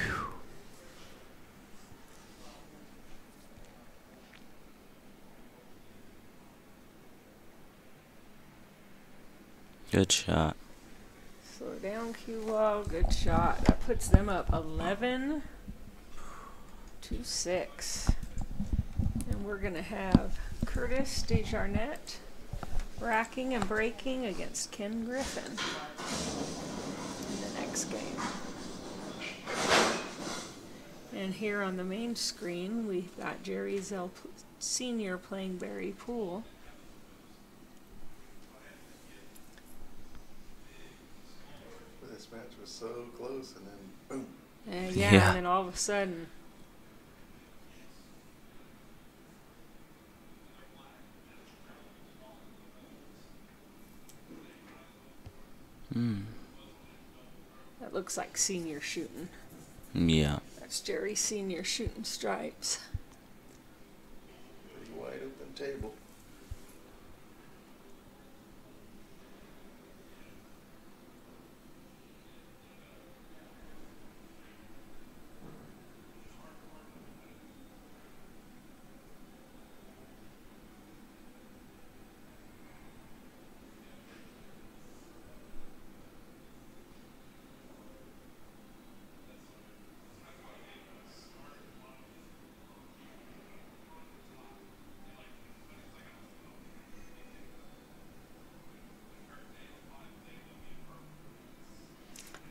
Good shot. Slow down, cue ball. Good shot. That puts them up 11-6. And we're going to have Curtis Desjarnette racking and breaking against Ken Griffin in the next game. And here on the main screen, we've got Jerry Zell Sr. playing Barry Poole. This match was so close, and then boom. Yeah, Yeah. and then all of a sudden, that looks like Senior shooting. Yeah. That's Jerry Senior shooting stripes. Pretty wide open table.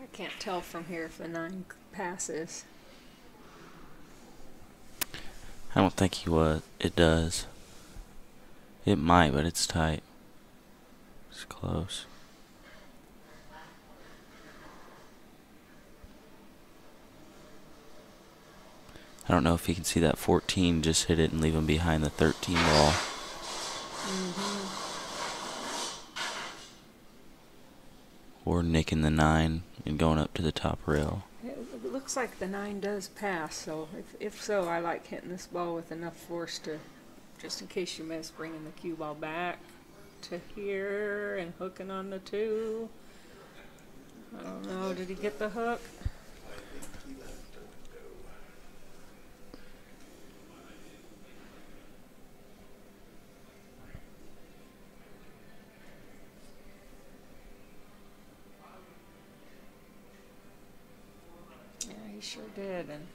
I can't tell from here if the 9 passes. I don't think he was. It does. It might, but it's tight. It's close. I don't know if you can see that 14 just hit it and leave him behind the 13 ball. Or nicking the 9 and going up to the top rail. It looks like the 9 does pass, so if so, I like hitting this ball with enough force to, just in case you miss, bringing the cue ball back to here and hooking on the 2. I don't know, did he get the hook? I think he left it go. Yeah, he sure did. And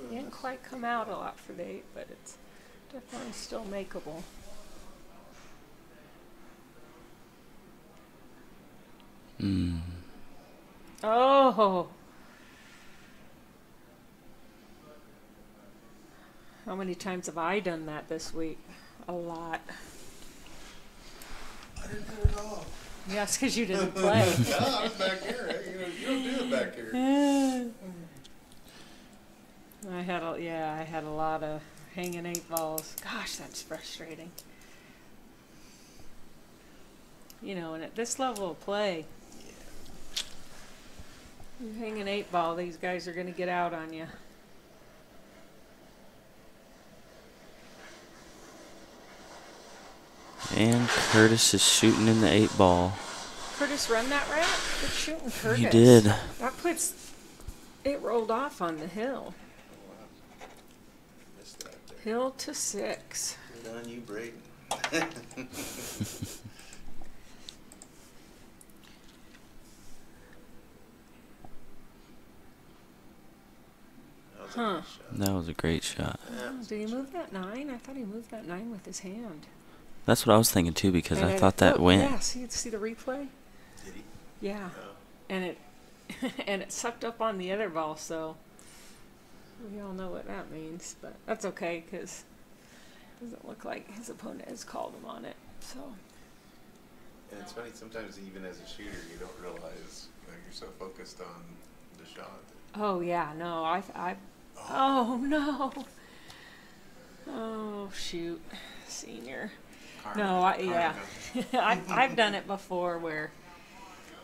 he didn't quite come out a lot for the 8, but it's definitely still makeable. Oh! How many times have I done that this week? A lot. I didn't do it all. Yes, because you didn't play. No, I was back here. You don't do it back here. I had a lot of hanging 8 balls. Gosh, that's frustrating. You know, and at this level of play, you hang an 8 ball, these guys are going to get out on you. And Curtis is shooting in the 8 ball. Curtis run that right? Good shooting, Curtis. He did. That puts it rolled off on the hill. Missed that there. Hill to 6. Good on you, Braden. Huh. That was a great shot. Did he move that 9? I thought he moved that 9 with his hand. That's what I was thinking too, because And I thought that went. Yeah, see the replay? Did he? Yeah. Oh. And it and it sucked up on the other ball, so we all know what that means. But that's okay, because it doesn't look like his opponent has called him on it. So. And it's funny, sometimes even as a shooter, you don't realize, you know, you're so focused on the shot. Oh yeah, no, oh no. Oh shoot, senior. Karma. No, I've done it before where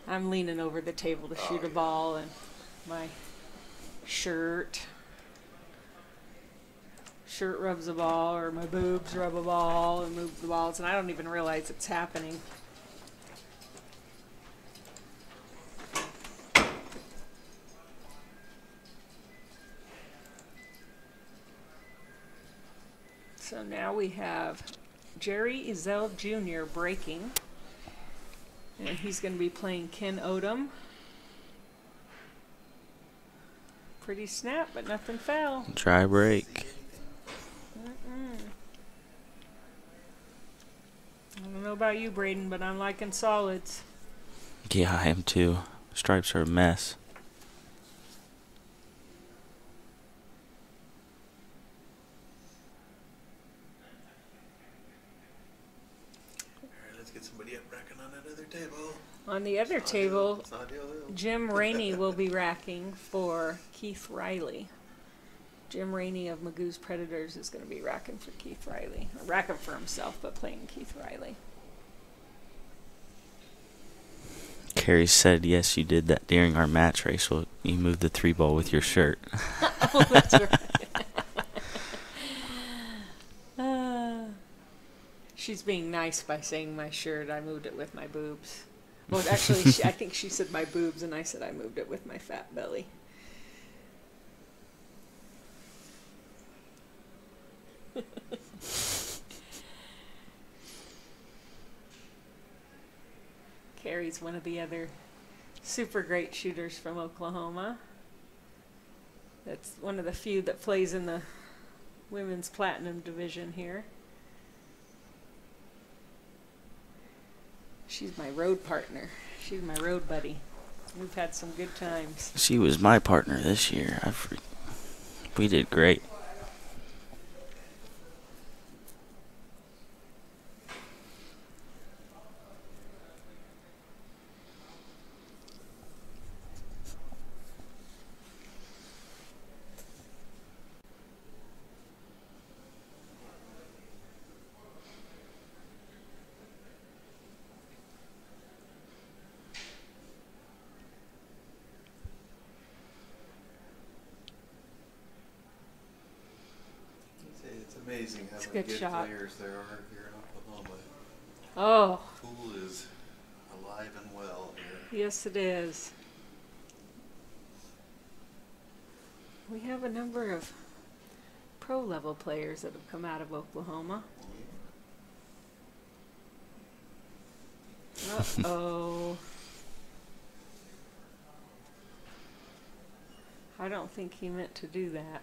I'm leaning over the table to shoot a ball and my shirt rubs a ball, or my boobs rub a ball and move the balls, and I don't even realize it's happening. So now we have Jerry Ezell Jr. breaking, and he's going to be playing Ken Odom. Pretty snap, but nothing fell. Dry break. I don't know about you, Braden, but I'm liking solids. Yeah, I am too. Stripes are a mess. Let's get somebody up racking on that other table. On the other table, It's not Hill. Jim Rainey will be racking for Keith Riley. Jim Rainey of Magoos Predators is going to be racking for Keith Riley. Or racking for himself, but playing Keith Riley. Carrie said, yes, you did that during our match race. Well, you moved the 3 ball with your shirt. Oh, that's right. She's being nice by saying my shirt. I moved it with my boobs. Well, actually, I think she said my boobs, and I said I moved it with my fat belly. Carrie's one of the other super great shooters from Oklahoma. That's one of the few that plays in the women's platinum division here. She's my road partner. She's my road buddy. We've had some good times. She was my partner this year. We did great. amazing how It's a many good good shot. players there are here in Oklahoma. Oh, Pool is alive and well here. yes it is. We have a number of pro level players that have come out of Oklahoma. Uh-oh. I don't think he meant to do that.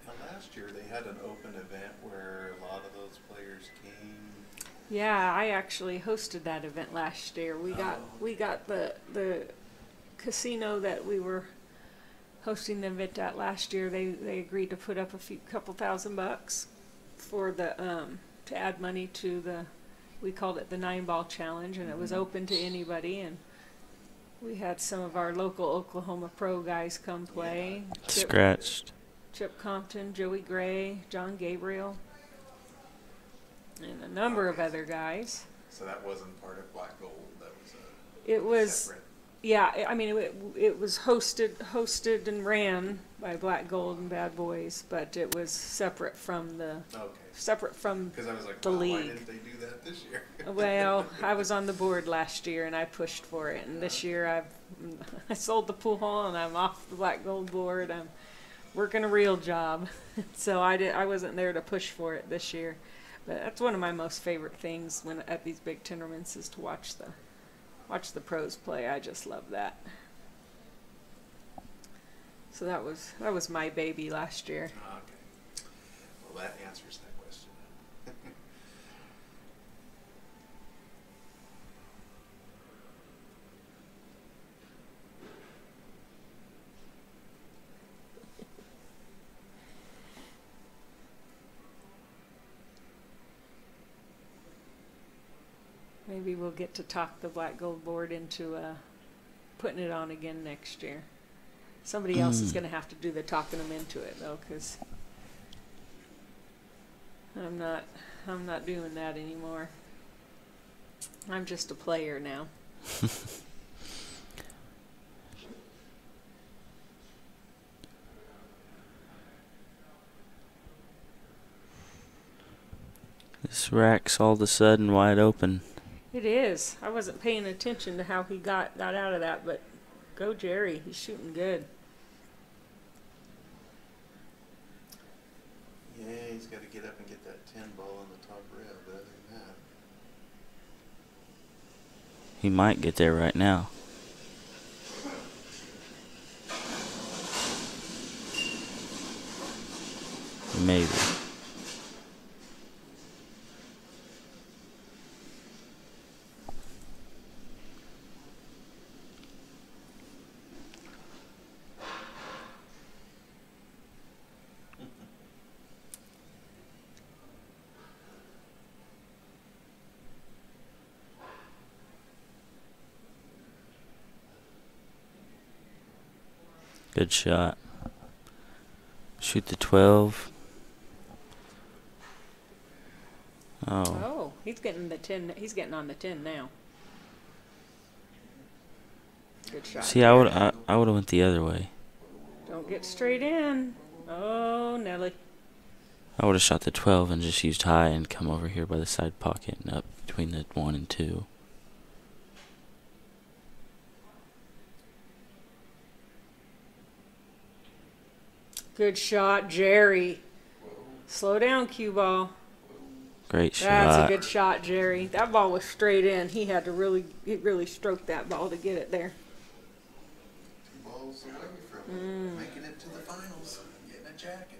Now, last year they had an open event where a lot of those players came. Yeah, I actually hosted that event last year. We got the casino that we were hosting the event at last year. They agreed to put up couple $1,000 for the to add money to the, we called it the 9-ball challenge, and it was open to anybody. And we had some of our local Oklahoma pro guys come play. Scratched. Chip Compton, Joey Gray, John Gabriel, and a number of other guys. So that wasn't part of Black Gold. That was It was, separate. yeah. I mean, it was hosted and ran by Black Gold and BadBoys, but it was separate from the Because I was like, the wow, why league. didn't they do that this year? Well, I was on the board last year and I pushed for it, and this year I sold the pool hall and I'm off the Black Gold board. I'm working a real job, so I wasn't there to push for it this year. But that's one of my most favorite things when at these big tournaments is to watch the pros play. I just love that. So that was my baby last year. Okay. Well, that answers that question. Maybe we'll get to talk the Black Gold board into putting it on again next year. Somebody else is going to have to do the talking them into it, though, because I'm not doing that anymore. I'm just a player now. This rack's all of a sudden wide open. It is. I wasn't paying attention to how he got out of that, but go Jerry. He's shooting good. Yeah, he's got to get up and get that 10 ball in the top rail, but other than that. He might get there right now. Maybe. Good shot. Shoot the 12. Oh, he's getting the 10. He's getting on the 10 now. Good shot. See, I would have went the other way. Don't get straight in. Oh, Nelly. I would have shot the 12 and just used high and come over here by the side pocket and up between the 1 and 2. Good shot, Jerry. Slow down, cue ball. Great shot. That's a good shot, Jerry. That ball was straight in. He had to really stroke that ball to get it there. 2 balls away from making it to the finals, getting a jacket.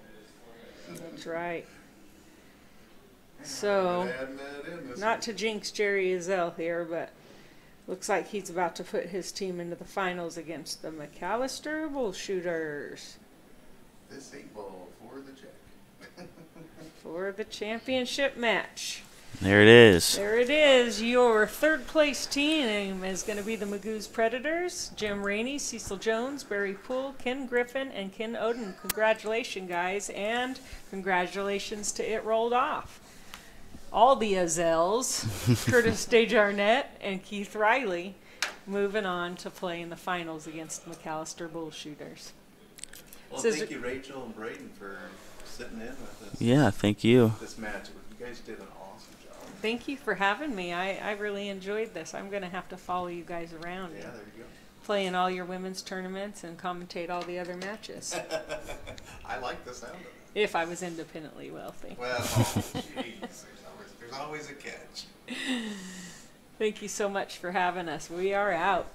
That's right. So, not to jinx Jerry Azell here, but looks like he's about to put his team into the finals against the McAllister Bullshooters. This 8 ball for the jack. For the championship match. There it is. There it is. Your third place team is going to be the Magoos Predators. Jim Rainey, Cecil Jones, Barry Poole, Ken Griffin, and Ken Oden. Congratulations, guys, and congratulations to It Rolled Off. All the Azells, Curtis DeJarnette and Keith Riley, moving on to play in the finals against McAllister Bullshooters. Well, Says- thank you, Rachel and Braden, for sitting in with us. Yeah, thank you. This match, you guys did an awesome job. Thank you for having me. I really enjoyed this. I'm going to have to follow you guys around Yeah, and there you play in all your women's tournaments and commentate all the other matches. go. I like the sound of it. If I was independently wealthy. Well, jeez, there's always a catch. Thank you so much for having us. We are out.